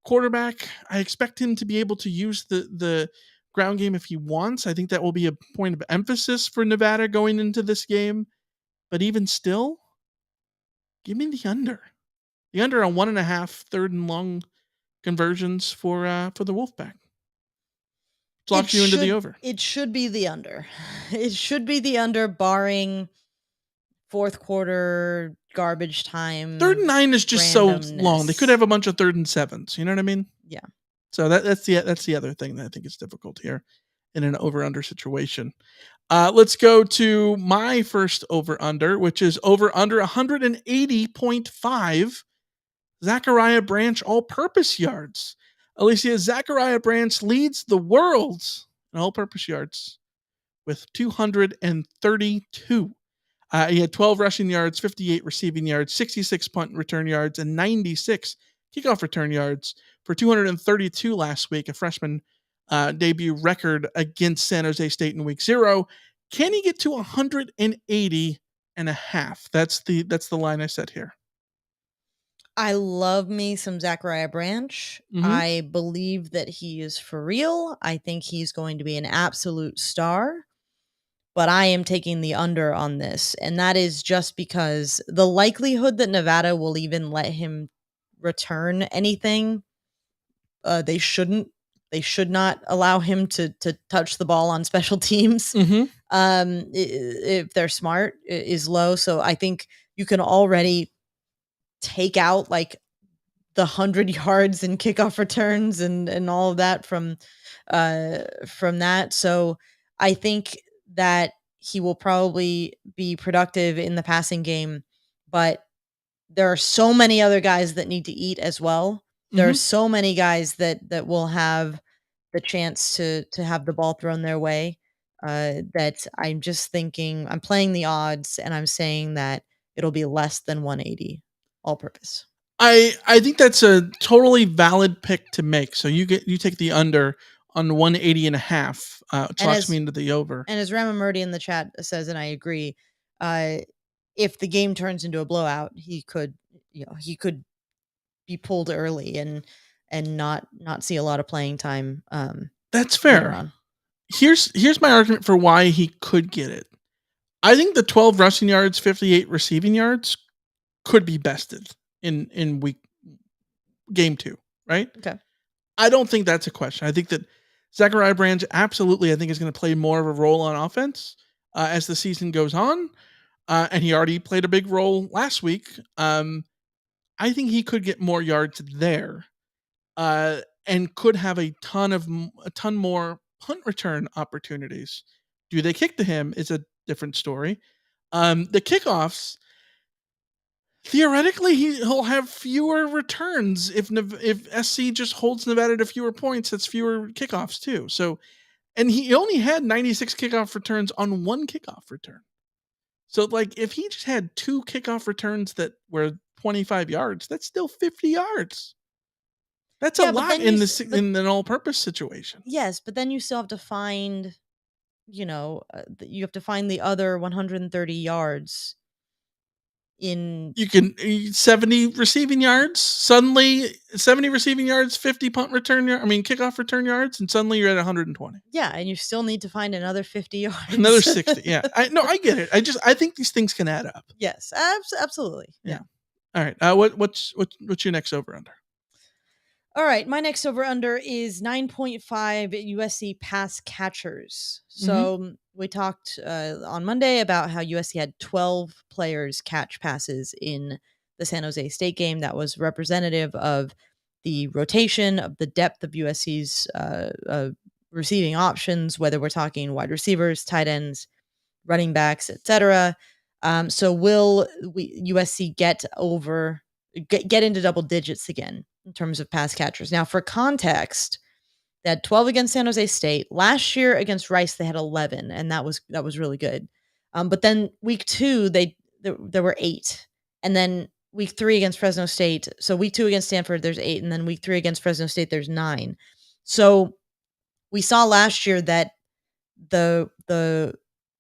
quarterback. I expect him to be able to use the ground game if he wants. I think that will be a point of emphasis for Nevada going into this game. But even still, give me the under. The under on 1.5 third and long conversions for the Wolfpack. Locks you into the over. It should be the under. It should be the under, barring fourth quarter garbage time. 3rd and 9 is just so long. They could have a bunch of 3rd and 7s. You know what I mean? Yeah. So that's the other thing that I think is difficult here in an over under situation. Let's go to my first over under, which is over under 180.5 Zachariah Branch all-purpose yards. Alicia, Zachariah Branch leads the world in all-purpose yards with 232. He had 12 rushing yards, 58 receiving yards, 66 punt return yards, and 96 kickoff return yards for 232 last week, a freshman debut record against San Jose State in week 0. Can he get to 180.5? That's the line I set here. I love me some Zachariah Branch. Mhm. I believe that he is for real. I think he's going to be an absolute star. But I am taking the under on this. And that is just because the likelihood that Nevada will even let him return anything, they shouldn't. They should not allow him to touch the ball on special teams. If they're smart, is low. So I think you can already take out like the 100 yards and kickoff returns and all of that from that. So I think that he will probably be productive in the passing game, but there are so many other guys that need to eat as well. There are so many guys that will have the chance to have the ball thrown their way, that I'm just thinking, I'm playing the odds and I'm saying that it'll be less than 180 all purpose. I think that's a totally valid pick to make. So you take the under on 180.5, talks me into the over. And as Ramamurti in the chat says, and I agree, if the game turns into a blowout, he could be pulled early and not see a lot of playing time. That's fair. Here's my argument for why he could get it. I think the 12 rushing yards, 58 receiving yards could be bested in game 2, right? Okay. I don't think that's a question. I think that Zachariah Branch absolutely, I think, is going to play more of a role on offense as the season goes on. And he already played a big role last week. I think he could get more yards there and could have a ton more punt return opportunities. Do they kick to him is a different story. The kickoffs, theoretically, he'll have fewer returns if SC just holds Nevada to fewer points. That's fewer kickoffs too. So, and he only had 96 kickoff returns on one kickoff return. So, like, if he just had 2 kickoff returns that were 25 yards, that's still 50 yards. That's a lot in an all-purpose situation. Yes, but then you still have to find, you have to find the other 130 yards in. You can 70 receiving yards. Suddenly, 70 receiving yards, 50 kickoff return yards, and suddenly you're at 120. Yeah, and you still need to find another 50 yards. Another 60. Yeah, I get it. I think these things can add up. Yes, absolutely. Yeah. All right. What's your next over under? All right, my next over under is 9.5 USC pass catchers. So we talked on Monday about how USC had 12 players catch passes in the San Jose State game. That was representative of the rotation, of the depth of USC's receiving options, whether we're talking wide receivers, tight ends, running backs, etc. So will USC get into double digits again in terms of pass catchers? Now, for context, they had 12 against San Jose State. Last year against Rice, they had 11, and that was really good. But then week 2, there were 8, and then week 3 against Fresno State. So week 2 against Stanford, there's 8, and then week 3 against Fresno State, there's 9. So we saw last year that the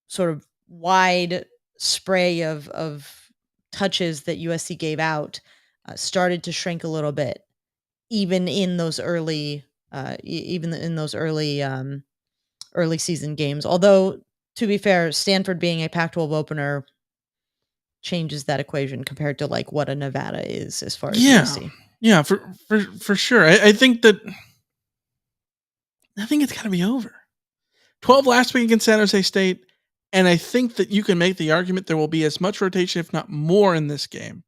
sort of wide spray of touches that USC gave out started to shrink a little bit, even in those early early season games. Although, to be fair, Stanford being a Pac-12 opener changes that equation compared to like what a Nevada is as far as USC. Yeah, for sure. I think it's got to be over. 12 last week against San Jose State, and I think that you can make the argument there will be as much rotation, if not more, in this game.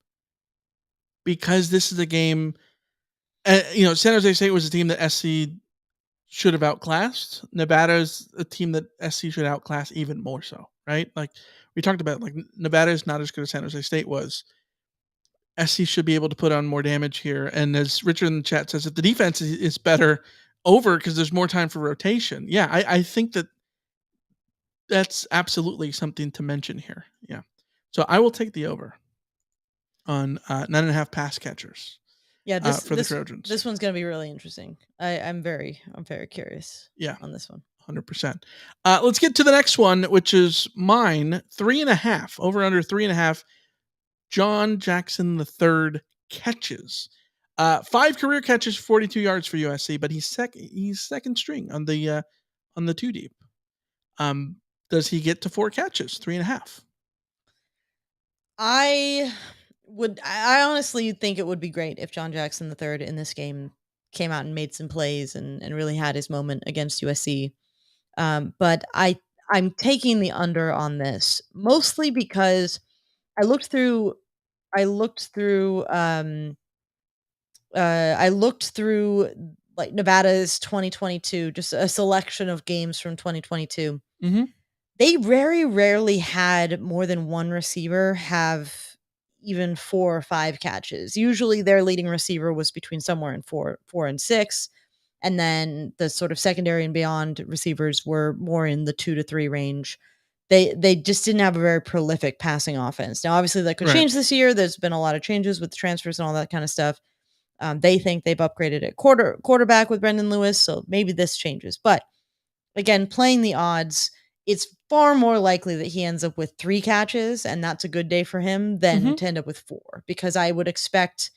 Because this is a game, San Jose State was a team that SC should have outclassed. Nevada's a team that SC should outclass even more so, right? Like we talked about, like Nevada is not as good as San Jose State was. SC should be able to put on more damage here. And as Richard in the chat says, if the defense is better over because there's more time for rotation. Yeah, I think that's absolutely something to mention here. Yeah. So I will take the over on 9.5 pass catchers. Yeah, for the Trojans. This one's going to be really interesting. I'm very curious. Yeah, on this one. 100%. Let's get to the next one, which is mine. 3.5 over under 3.5. John Jackson III catches. 5 career catches, 42 yards for USC, but he's second string on the 2 deep. Does he get to 4 catches? 3.5. I honestly think it would be great if John Jackson III in this game came out and made some plays and really had his moment against USC. But I'm taking the under on this, mostly because I looked through like Nevada's 2022, just a selection of games from 2022. Mm-hmm. They very rarely had more than one receiver have even 4 or 5 catches. Usually their leading receiver was between somewhere in 4 and 6. And then the sort of secondary and beyond receivers were more in the 2 to 3 range. They just didn't have a very prolific passing offense. Now, obviously that could change this year. There's been a lot of changes with transfers and all that kind of stuff. They think they've upgraded at quarterback with Brendan Lewis. So maybe this changes, but again, playing the odds, it's far more likely that he ends up with 3 catches, and that's a good day for him, than to end up with 4. Because I would expect,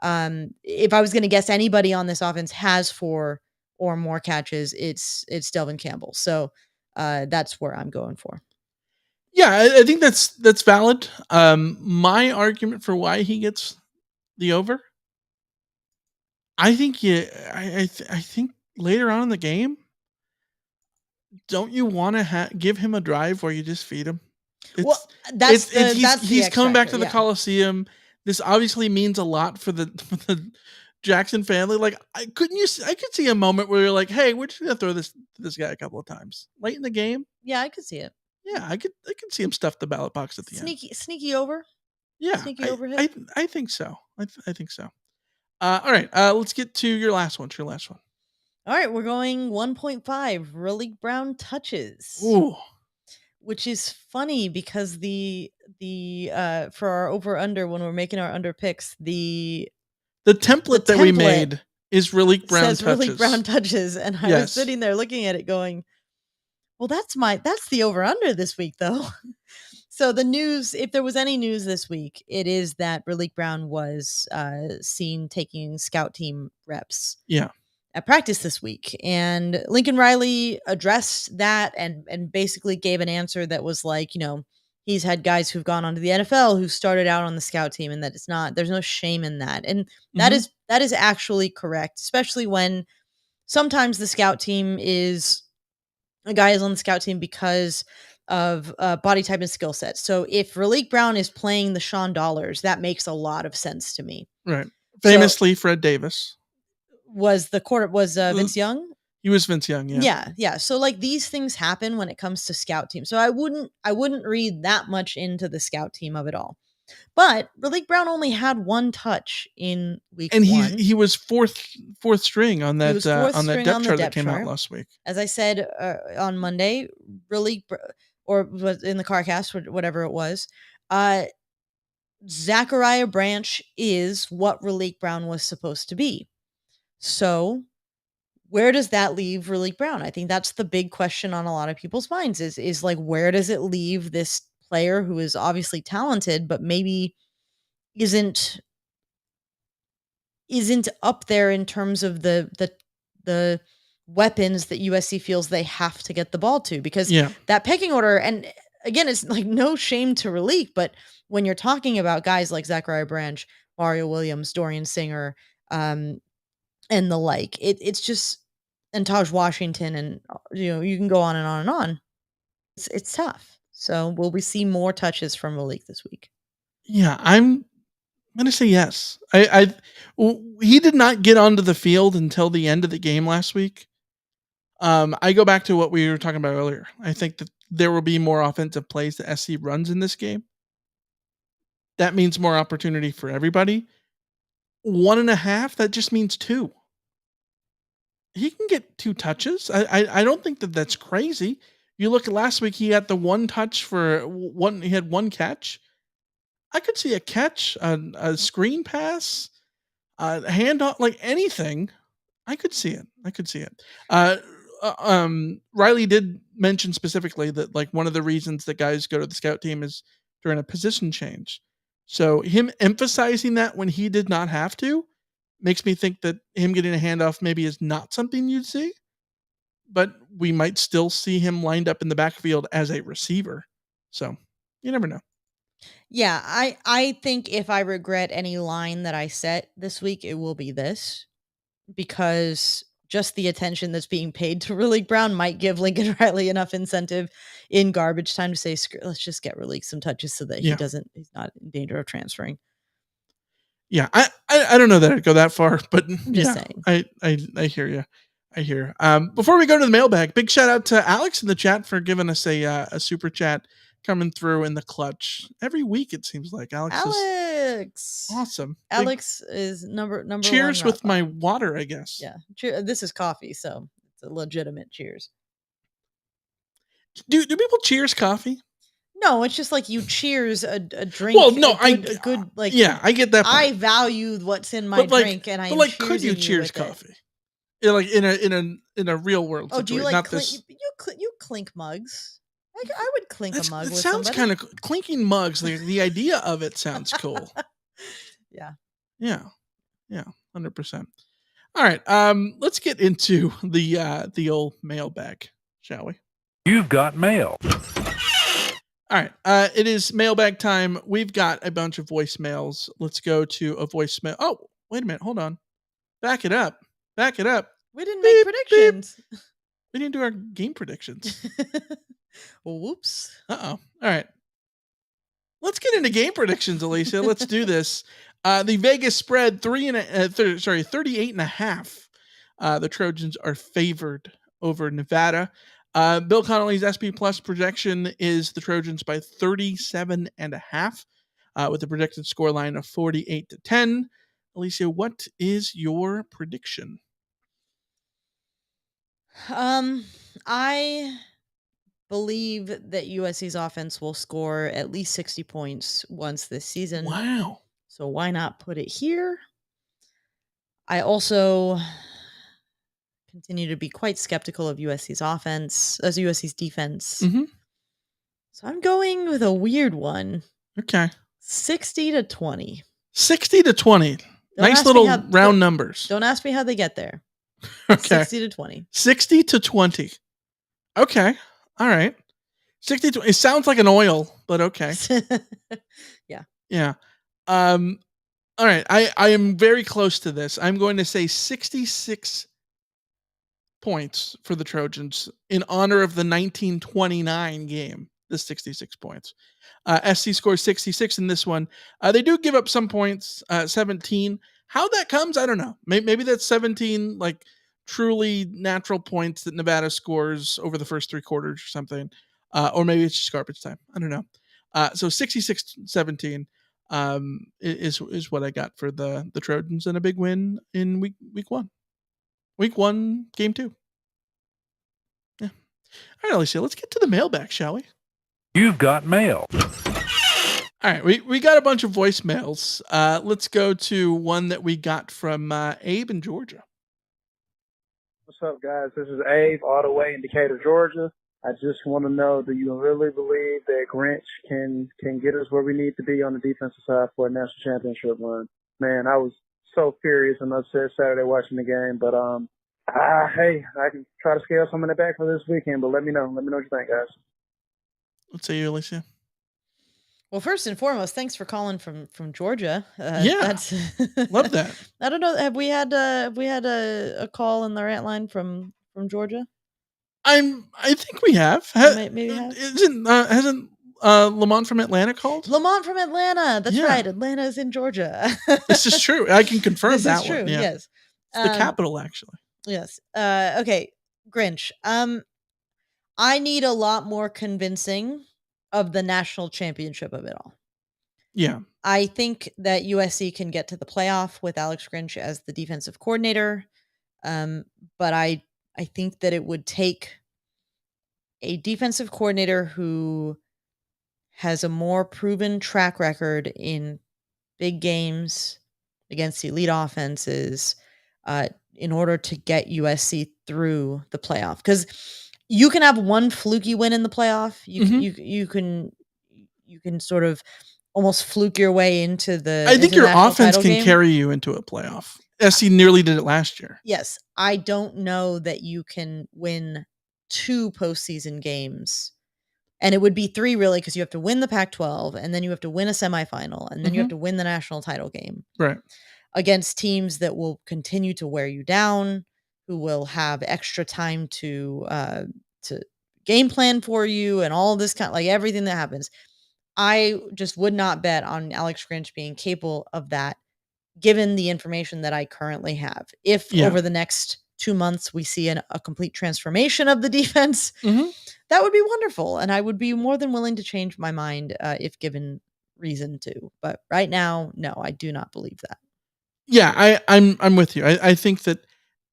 if I was going to guess anybody on this offense has 4 or more catches, it's Delvin Campbell. So that's where I'm going for. Yeah, I think that's valid. My argument for why he gets the over, I think I think later on in the game, don't you want to give him a drive where you just feed him? He's coming back to the Coliseum. This obviously means a lot for the Jackson family, like I could see a moment where you're like, hey, we're just gonna throw this to this guy a couple of times late in the game. Yeah, I could see it. Yeah, I could see him stuff the ballot box at the end. Sneaky over. Yeah, Sneaky overhit. I think so. I think so. All right, let's get to your last one. All right, we're going 1.5 Relique Brown touches. Ooh. Which is funny because the for our over under when we're making our under picks, the template that we made is Relique Brown says touches. Relique Brown touches, and I was sitting there looking at it going, well, that's the over under this week though. So the news, if there was any news this week, it is that Relique Brown was seen taking scout team reps. Yeah. At practice this week, and Lincoln Riley addressed that and basically gave an answer that was like, he's had guys who've gone on to the NFL who started out on the scout team, and that there's no shame in that. And that is actually correct, especially when sometimes the scout team a guy is on the scout team because of body type and skill set. So if Relique Brown is playing the Sean Dollars, that makes a lot of sense to me. Right. Famously, Fred Davis. Was Vince Young? He was Vince Young, yeah. Yeah. So like these things happen when it comes to scout team. So I wouldn't read that much into the scout team of it all. But Relique Brown only had one touch in week and 1. he was fourth string on that depth chart that came out last week. As I said on Monday, or was in the CarCast or whatever it was, Zachariah Branch is what Relique Brown was supposed to be. So where does that leave Relique Brown? I think that's the big question on a lot of people's minds is like, where does it leave this player who is obviously talented, but maybe isn't up there in terms of the weapons that USC feels they have to get the ball to, because that pecking order, and again, it's like no shame to Relique, but when you're talking about guys like Zachariah Branch, Mario Williams, Dorian Singer, and the like, it's just, and Taj Washington, and you can go on and on and on. It's tough. So will we see more touches from Relique this week? Yeah, I'm gonna say yes. He did not get onto the field until the end of the game last week. I go back to what we were talking about earlier. I think that there will be more offensive plays that SC runs in this game. That means more opportunity for everybody. 1.5, that just means 2. He can get 2 touches. I don't think that that's crazy. You look at last week, he had the 1 touch for one. He had 1 catch. I could see a catch, a screen pass, a handoff, like anything. I could see it. Riley did mention specifically that like one of the reasons that guys go to the scout team is during a position change. So him emphasizing that when he did not have to makes me think that him getting a handoff maybe is not something you'd see, but we might still see him lined up in the backfield as a receiver. So you never know. Yeah, I think if I regret any line that I set this week, it will be this, because just the attention that's being paid to Relique Brown might give Lincoln Riley enough incentive in garbage time to say, let's just get Relique some touches so that he's not in danger of transferring. Yeah, I don't know that I'd go that far, but just saying. I hear you. I hear. Before we go to the mailbag, big shout out to Alex in the chat for giving us a super chat coming through in the clutch every week. It seems like Alex is awesome. Alex is number cheers 1 with my water, I guess. Yeah, this is coffee, so it's a legitimate cheers. Do people cheers coffee? No, it's just like you cheers a drink. Well, no, a good like. Yeah, I get that part. I value what's in my drink, and I. But like, could you cheers coffee? Like in a real world situation. Do you like not this... you clink mugs? I would clink a mug. It sounds kind of clinking mugs. The idea of it sounds cool. Yeah, 100%. All right, let's get into the old mailbag, shall we? You've got mail. All right, it is mailbag time. We've got a bunch of voicemails. Let's go to a voicemail. Oh, wait a minute, hold on. Back it up. We didn't make predictions. Beep. We didn't do our game predictions. Whoops. Uh-oh. All right. Let's get into game predictions, Alicia. Let's do this. The Vegas spread 38.5. The Trojans are favored over Nevada. Bill Connolly's SP Plus projection is the Trojans by 37.5, with a projected score line of 48-10. Alicia, what is your prediction? I believe that USC's offense will score at least 60 points once this season. Wow. So why not put it here? I also continue to be quite skeptical of USC's offense, as USC's defense. Mm-hmm. So I'm going with a weird one. Okay. 60-20. 60-20. Nice little round numbers. Don't ask me how they get there. Okay. 60-20. 60-20. Okay. All right. 60. It sounds like an oil, but okay. Yeah. Yeah. All right. I am very close to this. I'm going to say 66 points for the Trojans in honor of the 1929 game. The 66 points. SC scores 66 in this one. They do give up some points, 17. How that comes, I don't know. Maybe that's 17 like truly natural points that Nevada scores over the first 3 quarters or something. Or maybe it's just garbage time. I don't know. So 66-17 is what I got for the Trojans, and a big win in week 1. Week 1, game 2. Yeah. All right, Alicia, let's get to the mailbag, shall we? You've got mail. All right, we got a bunch of voicemails. Let's go to one that we got from Abe in Georgia. What's up, guys? This is Abe, all the way in Decatur, Georgia. I just want to know, do you really believe that Grinch can get us where we need to be on the defensive side for a national championship run? Man, I was so furious and upset Saturday watching the game, but hey, I can try to scale some of it back for this weekend, but let me know. Let me know what you think, guys. Let's say you, Alicia. Well, first and foremost, thanks for calling from Georgia. Yeah, that's love that. I don't know. Have we had a call in the Rant Line from Georgia? I think we have. Maybe have. Hasn't Lamont from Atlanta called? Lamont from Atlanta. That's right. Atlanta is in Georgia. This is true. I can confirm this that is true. one. Yeah. Yes, it's the capital actually. Yes. Okay, Grinch. I need a lot more convincing of the national championship of it all. Yeah. I think that USC can get to the playoff with Alex Grinch as the defensive coordinator. But I think that it would take a defensive coordinator who has a more proven track record in big games against elite offenses in order to get USC through the playoff. Because you can have one fluky win in the playoff. You can sort of almost fluke your way into the. I think your offense can game. Carry you into a playoff. SC nearly did it last year. Yes, I don't know that you can win 2 postseason games, and it would be 3 really, because you have to win the Pac-12, and then you have to win a semifinal, and then you have to win the national title game, right? Against teams that will continue to wear you down, who will have extra time to game plan for you, and all this kind, like everything that happens. I just would not bet on Alex Grinch being capable of that, given the information that I currently have. If over the next 2 months we see a complete transformation of the defense, that would be wonderful, and I would be more than willing to change my mind if given reason to. But right now, no, I do not believe that. Yeah, I'm with you. I think that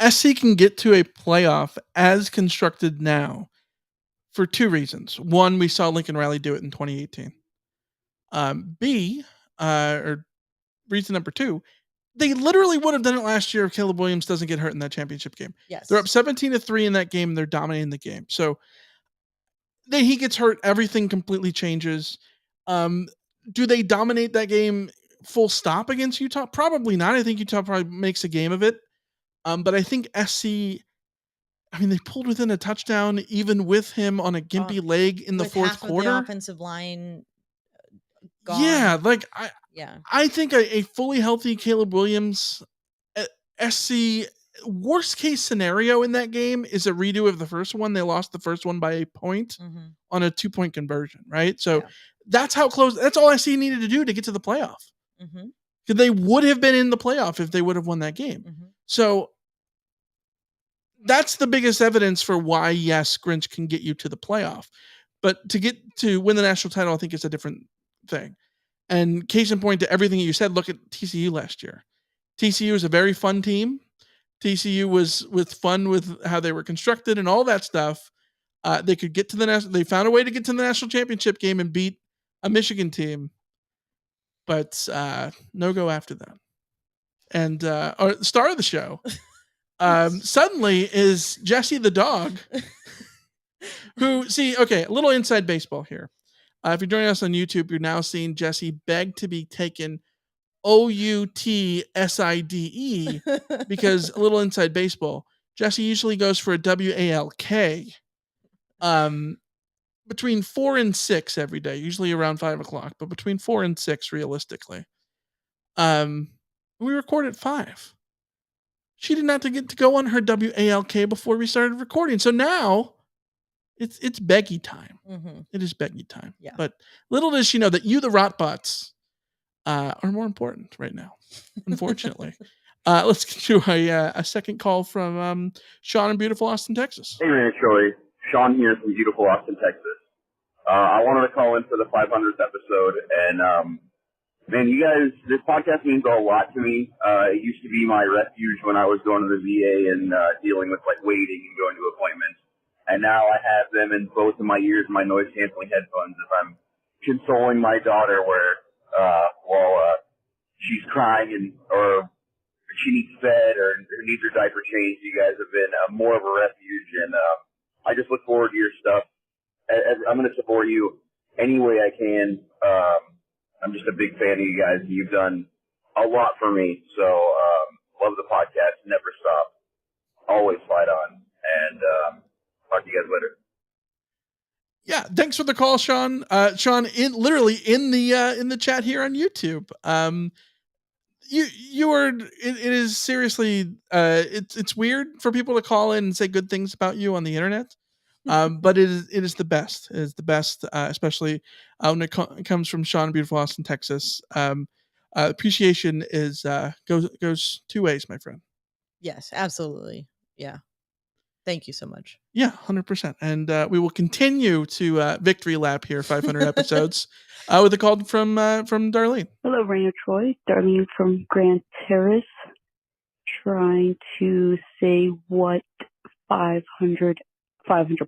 SC can get to a playoff as constructed now for 2 reasons. One, we saw Lincoln Riley do it in 2018. B, or reason number 2, they literally would have done it last year if Caleb Williams doesn't get hurt in that championship game. Yes. They're up 17-3 in that game, and they're dominating the game. So then he gets hurt, everything completely changes. Do they dominate that game full stop against Utah? Probably not. I think Utah probably makes a game of it. But I think SC, they pulled within a touchdown even with him on a gimpy leg in the fourth quarter. Of the offensive line gone. Yeah, I think a fully healthy Caleb Williams, SC, worst case scenario in that game is a redo of the first one. They lost the first one by a point on a 2-point conversion, right? So that's how close. That's all SC needed to do to get to the playoff. because they would have been in the playoff if they would have won that game. Mm-hmm. So that's the biggest evidence for why, yes, Grinch can get you to the playoff. But to win the national title, I think it's a different thing. And case in point to everything you said, look at TCU last year. TCU is a very fun team. TCU was fun with how they were constructed and all that stuff. They could get to they found a way to get to the national championship game and beat a Michigan team, but no go after that. And or the star of the show suddenly is Jesse the dog, who a little inside baseball here. If you're joining us on YouTube, you're now seeing Jesse beg to be taken OUTSIDE because a little inside baseball. Jesse usually goes for a WALK between 4 and 6 every day, usually around 5 o'clock, but between 4 and 6 realistically. We record at 5. She did not get to go on her WALK before we started recording. So now it's Beggy time. Mm-hmm. It is Beggy time. Yeah. But little does she know that you, the Rotbots, are more important right now, unfortunately. Let's get to a second call from Sean in beautiful Austin, Texas. Hey, Rant Troy. Sean here from beautiful Austin, Texas. I wanted to call in for the 500th episode, and man, you guys, this podcast means a lot to me. It used to be my refuge when I was going to the VA and dealing with like waiting and going to appointments. And now I have them in both of my ears, my noise canceling headphones, as I'm consoling my daughter while she's crying or she needs fed or needs her diaper changed. You guys have been more of a refuge, and I just look forward to your stuff. I'm going to support you any way I can. I'm just a big fan of you guys. You've done a lot for me. So, love the podcast. Never stop. Always fight on. And, talk to you guys later. Yeah. Thanks for the call, Sean. Sean, literally in the chat here on YouTube. It is seriously, it's weird for people to call in and say good things about you on the internet. But it is the best. It is the best, especially when it comes from Sean in beautiful Austin, Texas. Appreciation goes 2 ways, my friend. Yes, absolutely. Yeah. Thank you so much. Yeah, 100%. And we will continue to victory lap here, 500 episodes, with a call from Darlene. Hello, Rainer Troy. Darlene from Grand Terrace, trying to say what 500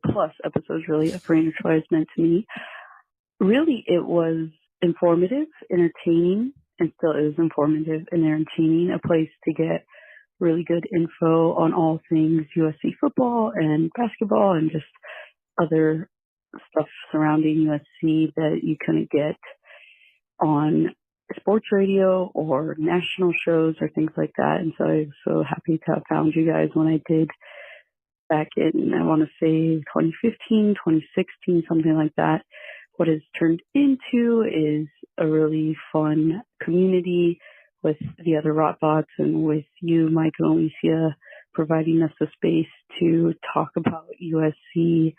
plus episodes really of Rainer Troy has meant to me. Really, it was informative, entertaining, and still is informative and entertaining. A place to get really good info on all things USC football and basketball and just other stuff surrounding USC that you couldn't get on sports radio or national shows or things like that. And so I was so happy to have found you guys when I did back in, I want to say 2015, 2016, something like that. What it's turned into is a really fun community with the other Rotbots and with you, Mike and Alicia, providing us a space to talk about USC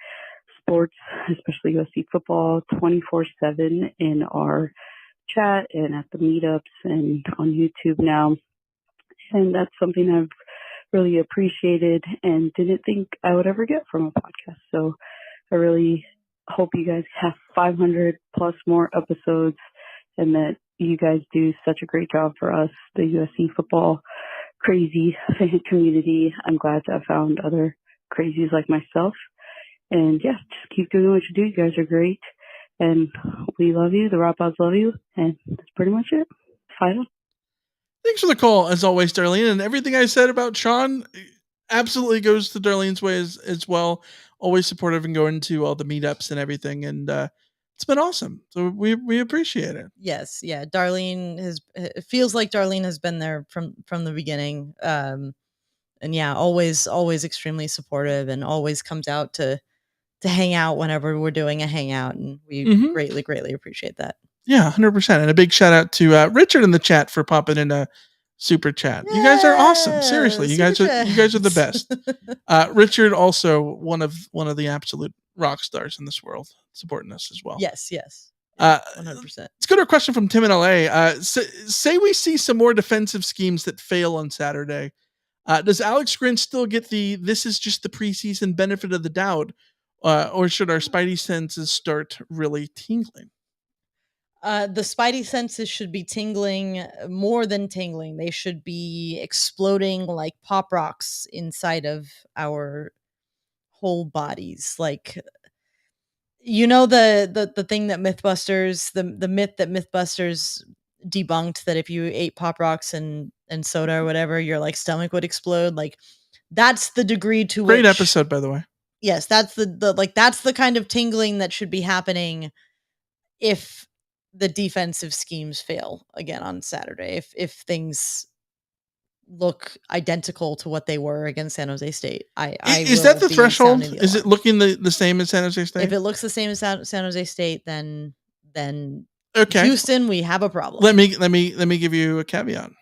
sports, especially USC football, 24/7 in our chat and at the meetups and on YouTube now. And that's something I've really appreciated and didn't think I would ever get from a podcast. So I really hope you guys have 500 plus more episodes and that you guys do such a great job for us, the USC football crazy fan community. I'm glad to have found other crazies like myself. And yeah, just keep doing what you do. You guys are great. And we love you. The Rotbots love you. And that's pretty much it. Final. Thanks for the call, as always, Darlene. And everything I said about Sean absolutely goes to Darlene's way as well. Always supportive and going to all the meetups and everything. And it's been awesome. So we appreciate it. Yes. Yeah. It feels like Darlene has been there from the beginning. And yeah, always extremely supportive and always comes out to hang out whenever we're doing a hangout. And we greatly appreciate that. Yeah, 100%. And a big shout out to Richard in the chat for popping in a super chat. You guys are awesome. Seriously, you guys are the best. Richard also one of the absolute rock stars in this world, supporting us as well. Yes. 100%. Let's go to a question from Tim in LA. Say we see some more defensive schemes that fail on Saturday. Does Alex Grinch still get this is just the preseason benefit of the doubt? Or should our spidey senses start really tingling? The spidey senses should be tingling more than tingling. They should be exploding like pop rocks inside of our whole bodies. Like, the thing that Mythbusters, the myth that Mythbusters debunked, that if you ate pop rocks and soda or whatever, your like stomach would explode. Like, that's the degree to Great which, episode, by the way. Yes, that's that's the kind of tingling that should be happening if the defensive schemes fail again on Saturday. If things look identical to what they were against San Jose State, Is that the threshold? Is it looking the same as San Jose State? If it looks the same as San Jose State, then okay, Houston, we have a problem. Let me give you a caveat.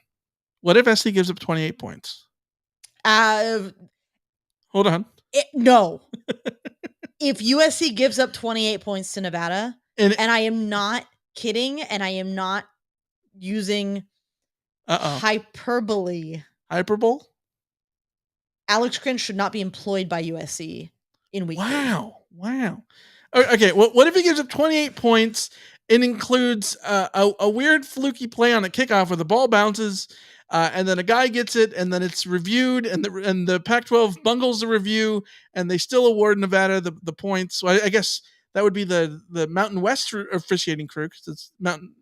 What if SC gives up 28 points? Hold on. No. If USC gives up 28 points to Nevada, and I am not kidding, and I am not using hyperbole. Hyperbole? Alex Grinch should not be employed by USC in week 3. Wow. Okay, well, what if he gives up 28 points and includes a weird fluky play on a kickoff where the ball bounces and then a guy gets it and then it's reviewed and the Pac-12 bungles the review and they still award Nevada the points. So I guess that would be the Mountain West officiating crew, because it's Mountain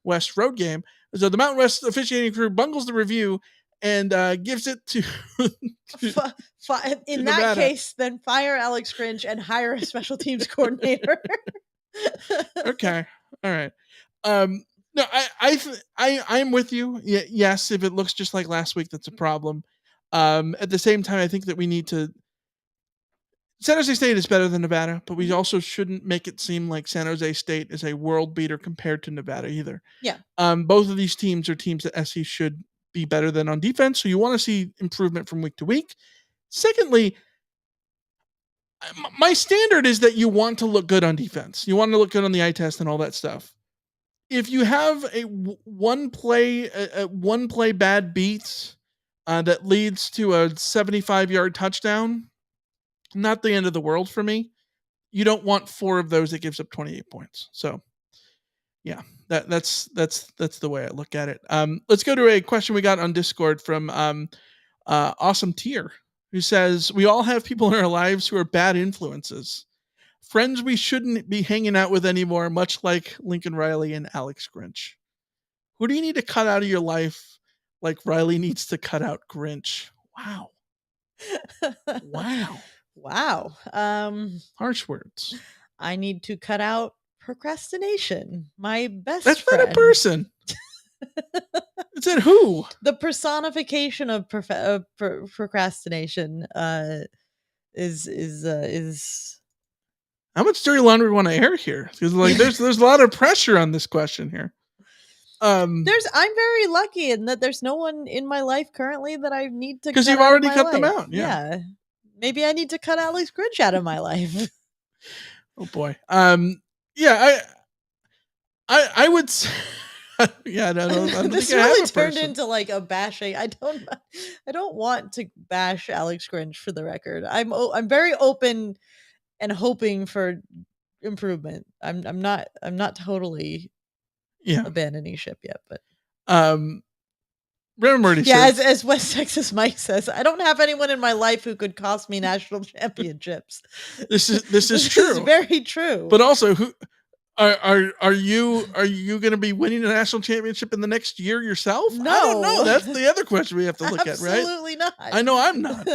West road game. So the Mountain West officiating crew bungles the review and gives it to in Nevada. That case, then fire Alex Grinch and hire a special teams coordinator. Okay. All right. No, I'm with you. Yes, if it looks just like last week, that's a problem. At the same time, I think that we need to. San Jose State is better than Nevada, but we also shouldn't make it seem like San Jose State is a world beater compared to Nevada either. Yeah. Both of these teams are teams that SC should be better than on defense, so you want to see improvement from week to week. Secondly, my standard is that you want to look good on defense. You want to look good on the eye test and all that stuff. If you have a one play bad beat that leads to a 75-yard touchdown, not the end of the world for me. You don't want 4 of those that gives up 28 points. So, yeah, that's the way I look at it. Let's go to a question we got on Discord from Awesome Tier, who says, we all have people in our lives who are bad influences. Friends we shouldn't be hanging out with anymore, much like Lincoln Riley and Alex Grinch. Who do you need to cut out of your life like Riley needs to cut out Grinch? Wow. Wow. Harsh words. I need to cut out procrastination. My best That's friend. not a person. Is it who? The personification of procrastination is how much dirty laundry we want to air here? Because like there's a lot of pressure on this question here. I'm very lucky in that there's no one in my life currently that I need to, because you've already cut them out. Yeah. Maybe I need to cut Alex Grinch out of my life. Oh boy. Yeah, I would say, yeah, I don't this think I really have a turned person. into like a bashing. I don't want to bash Alex Grinch, for the record. I'm very open and hoping for improvement. I'm not totally abandoning ship yet, but Remember, says, as West Texas Mike says, I don't have anyone in my life who could cost me national championships. This is true. This is very true. But also, who are you going to be winning a national championship in the next year yourself? No. I don't know. That's the other question we have to look at, right? Absolutely not. I know I'm not.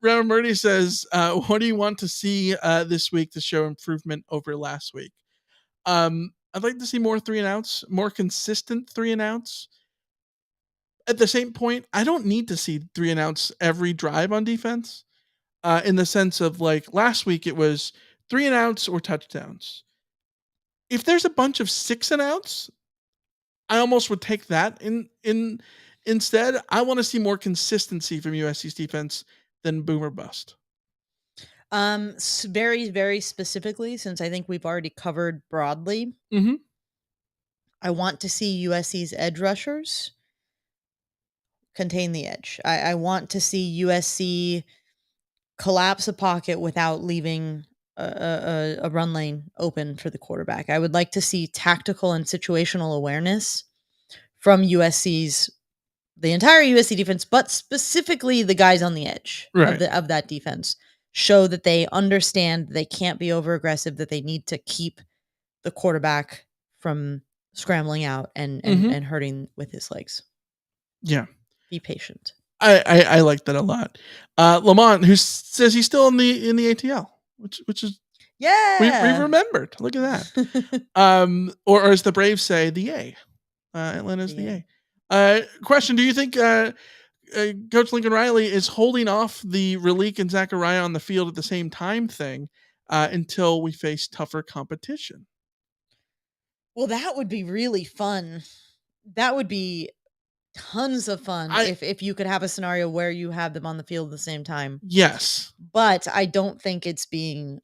Reverend Murdy says, what do you want to see this week to show improvement over last week? I'd like to see more 3 and outs, more consistent 3 and outs. At the same point, I don't need to see 3 and outs every drive on defense. In the sense of like last week, it was 3 and outs or touchdowns. If there's a bunch of 6 and outs, I almost would take that in instead. I want to see more consistency from USC's defense than boom or bust. Very, very specifically, since I think we've already covered broadly, Mm-hmm. I want to see USC's edge rushers contain the edge. I want to see USC collapse a pocket without leaving a run lane open for the quarterback. I would like to see tactical and situational awareness from the entire USC defense, but specifically the guys on the edge of that defense, show that they understand they can't be over aggressive, that they need to keep the quarterback from scrambling out and hurting with his legs. Yeah. Be patient. I like that a lot. Lamont, who says he's still in the ATL, which is we remembered. Look at that. Or as the Braves say, the A. Atlanta's the A. Question: do you think Coach Lincoln Riley is holding off the Raleek and Zachariah on the field at the same time thing until we face tougher competition? Well, that would be really fun. That would be tons of fun if you could have a scenario where you have them on the field at the same time. Yes. But I don't think it's being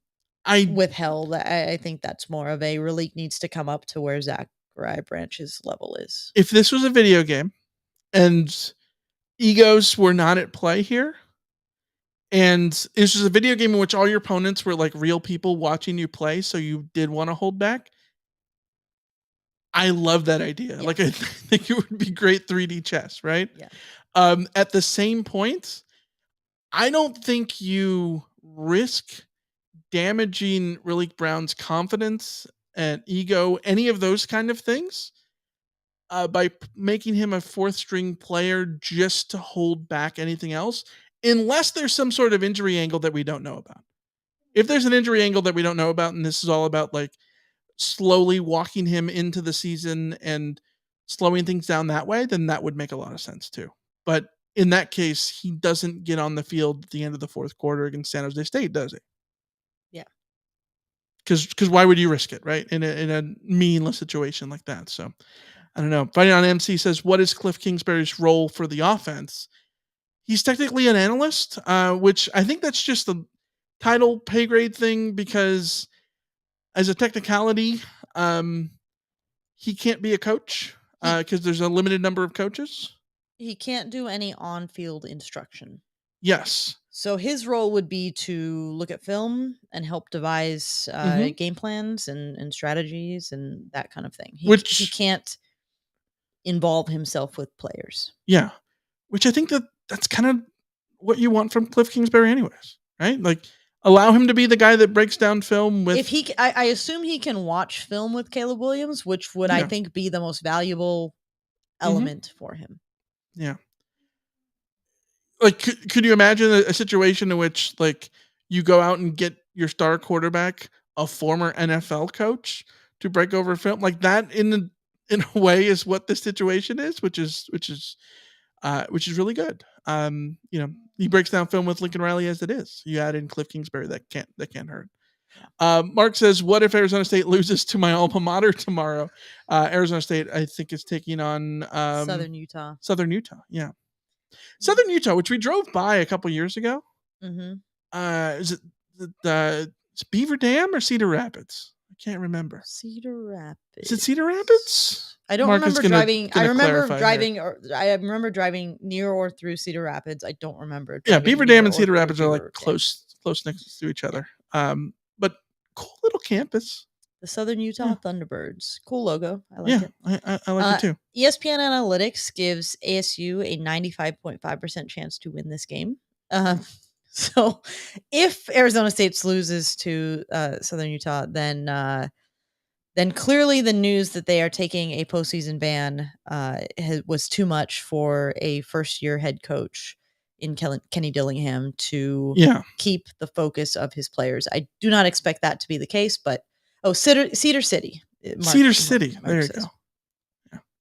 withheld. I think that's more of a Raleek needs to come up to where Zachariah Branch's level is. If this was a video game and egos were not at play here, and this was a video game in which all your opponents were like real people watching you play, so you did want to hold back, I love that idea. Yeah. Like, I think it would be great 3D chess, right? Yeah. At the same point, I don't think you risk damaging Raleek Brown's confidence and ego, any of those kind of things, by making him a fourth string player just to hold back anything else, unless there's some sort of injury angle that we don't know about. If there's an injury angle that we don't know about, and this is all about like slowly walking him into the season and slowing things down that way, then that would make a lot of sense too. But in that case, he doesn't get on the field at the end of the fourth quarter against San Jose State, does he? Yeah. Because why would you risk it, right? In a meaningless situation like that. So I don't know. Fighting on MC says, what is Cliff Kingsbury's role for the offense? He's technically an analyst, which I think that's just a title pay grade thing, because as a technicality, he can't be a coach because there's a limited number of coaches. He can't do any on-field instruction. Yes. So his role would be to look at film and help devise game plans and strategies and that kind of thing. He can't involve himself with players. Yeah. Which I think that's kind of what you want from Cliff Kingsbury anyways, right? Like, allow him to be the guy that breaks down film with... I assume he can watch film with Caleb Williams, which would, I think, be the most valuable element for him. Yeah. Like, could you imagine a situation in which, like, you go out and get your star quarterback, a former NFL coach, to break over film? Like, that in a way is what the situation is, which is really good. He breaks down film with Lincoln Riley as it is. You add in Cliff Kingsbury, that can't hurt. Mark says, what if Arizona State loses to my alma mater tomorrow? Arizona State, I think, is taking on Southern Utah. Yeah. Southern Utah, which we drove by a couple years ago. Mm-hmm. Is it Beaver Dam or Cedar Rapids? I can't remember. Cedar Rapids. Is it Cedar Rapids? I don't remember driving. I remember driving near or through Cedar Rapids. I don't remember. Yeah, Beaver Dam and Cedar Rapids are like close next to each other. But cool little campus. The Southern Utah Thunderbirds. Cool logo. I like it. I like it too. ESPN Analytics gives ASU a 95.5% chance to win this game. So if Arizona State loses to Southern Utah, then clearly the news that they are taking a postseason ban was too much for a first-year head coach in Kenny Dillingham to keep the focus of his players. I do not expect that to be the case, but Cedar City. Cedar City. There you go.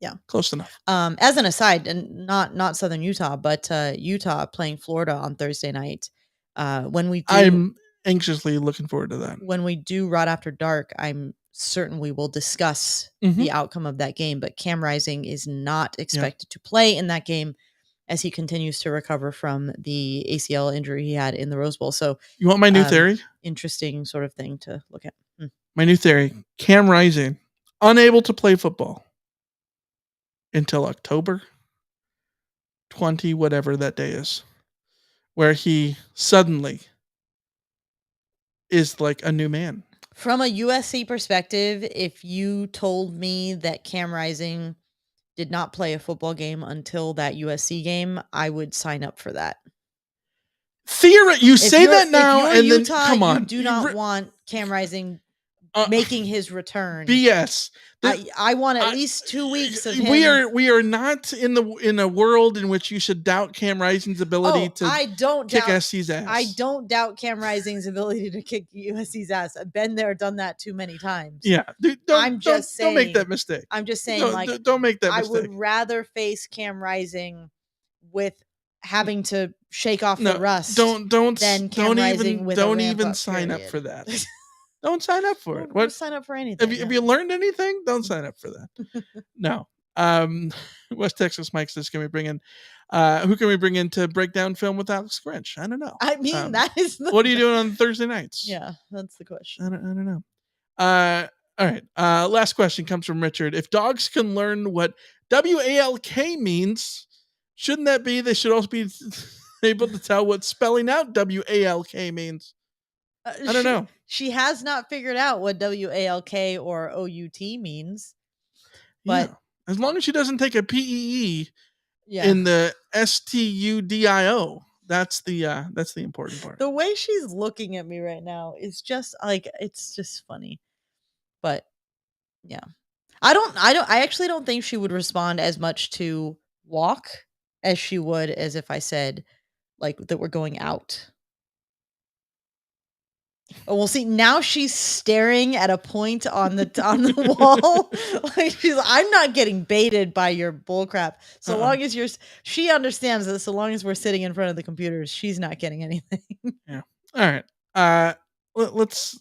Yeah. Close enough. As an aside, and not Southern Utah, but Utah playing Florida on Thursday night. I'm anxiously looking forward to that. When we do Rod After Dark, I'm certain we will discuss the outcome of that game, but Cam Rising is not expected to play in that game as he continues to recover from the ACL injury he had in the Rose Bowl. So you want my new theory? Interesting sort of thing to look at. My new theory: Cam Rising, unable to play football until October 20, whatever that day is, where he suddenly is like a new man. From a USC perspective, if you told me that Cam Rising did not play a football game until that USC game, I would sign up for that. You say that now, and Utah, then come on, you do not want Cam Rising making his return. BS. I want at least 2 weeks of him. We are not in a world in which you should doubt Cam Rising's ability to kick SC's ass. I don't doubt Cam Rising's ability to kick USC's ass. I've been there, done that too many times. Yeah, dude, don't make that mistake. I'm just saying, don't make that mistake. I would rather face Cam Rising with having to shake off the rust. Don't even sign up period. for that. Don't sign up for it. Don't sign up for anything. Have you learned anything? Don't sign up for that. No. West Texas Mike says, can we bring in who can we bring in to break down film with Alex Grinch? I don't know. I mean, that is what are you doing on Thursday nights? Yeah, that's the question. I don't know. All right. Last question comes from Richard. If dogs can learn what WALK means, shouldn't that be they should also be able to tell what spelling out WALK means? I don't know. She has not figured out what WALK or OUT means. But as long as she doesn't take a PEE in the STUDIO, that's the important part. The way she's looking at me right now is just like, it's just funny. But yeah. I actually don't think she would respond as much to walk as she would as if I said like that we're going out. Oh, we'll see. Now she's staring at a point on the wall. Like I'm not getting baited by your bullcrap. So long as she understands that. So long as we're sitting in front of the computers, she's not getting anything. Yeah. All right. Let's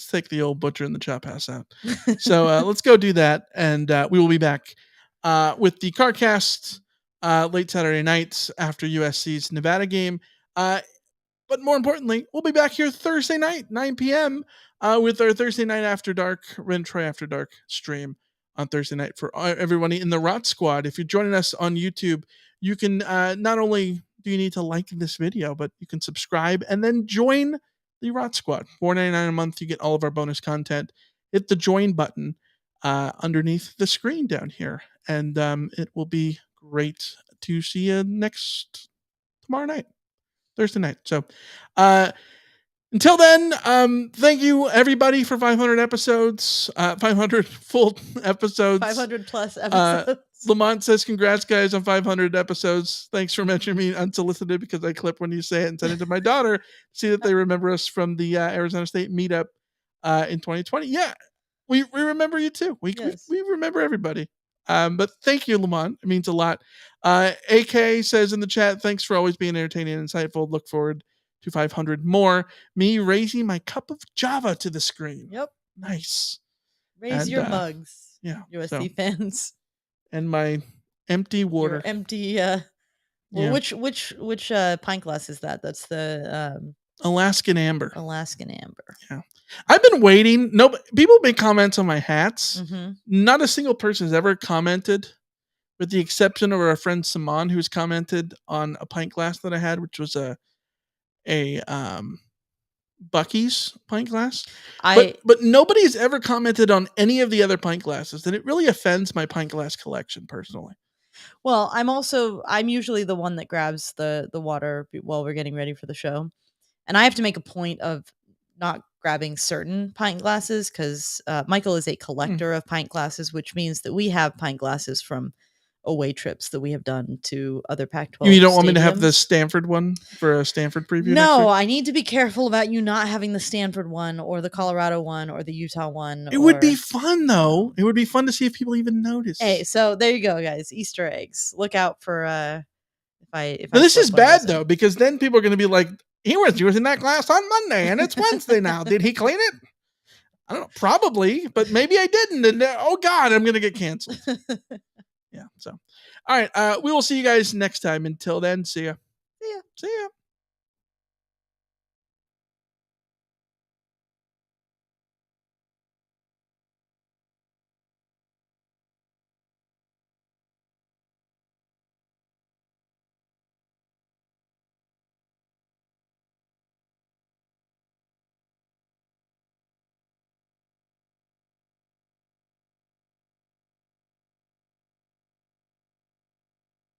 take the old butcher in the chop house out. So let's go do that, and we will be back with the CarCast late Saturday nights after USC's Nevada game. But more importantly, we'll be back here Thursday night, 9 p.m. With our Thursday night after dark, Ren Troy After Dark stream on Thursday night for everybody in the Rot Squad. If you're joining us on YouTube, you can not only do you need to like this video, but you can subscribe and then join the Rot Squad. $4.99 a month, you get all of our bonus content. Hit the join button underneath the screen down here, and it will be great to see you tomorrow night. Thursday night. So until then, thank you everybody for 500 episodes, 500 full episodes, 500 plus episodes. Lamont says, congrats guys on 500 episodes. Thanks for mentioning me unsolicited because I clip when you say it and send it to my daughter. See that they remember us from the Arizona State meetup in 2020. Yeah, we remember you too. We remember everybody. But thank you, Lamont. It means a lot. AK says in the chat, thanks for always being entertaining and insightful. Look forward to 500 more. Me raising my cup of Java to the screen. Yep. Nice. Raise your mugs. Yeah. USC fans. And my empty water. Your empty. Which pint glass is that? That's the Alaskan Amber. Alaskan Amber. Yeah. I've been waiting. No, people make comments on my hats. Mm-hmm. Not a single person has ever commented, with the exception of our friend Saman, who's commented on a pint glass that I had, which was a Buc-ee's pint glass. But nobody's ever commented on any of the other pint glasses, and it really offends my pint glass collection personally. Well, I'm usually the one that grabs the water while we're getting ready for the show. And I have to make a point of not grabbing certain pint glasses because Michael is a collector of pint glasses, which means that we have pint glasses from away trips that we have done to other Pac-12 You don't want me to stadiums. have the Stanford one for a Stanford preview? No, I need to be careful about you not having the Stanford one or the Colorado one or the Utah one. It would be fun, though. It would be fun to see if people even notice. Hey, so there you go, guys. Easter eggs. Look out for if this is bad, though, because then people are going to be like, he was using that glass on Monday, and it's Wednesday now. Did he clean it? I don't know. Probably, but maybe I didn't. And oh, God, I'm going to get canceled. Yeah. So, All right. We will see you guys next time. Until then, see ya. See ya.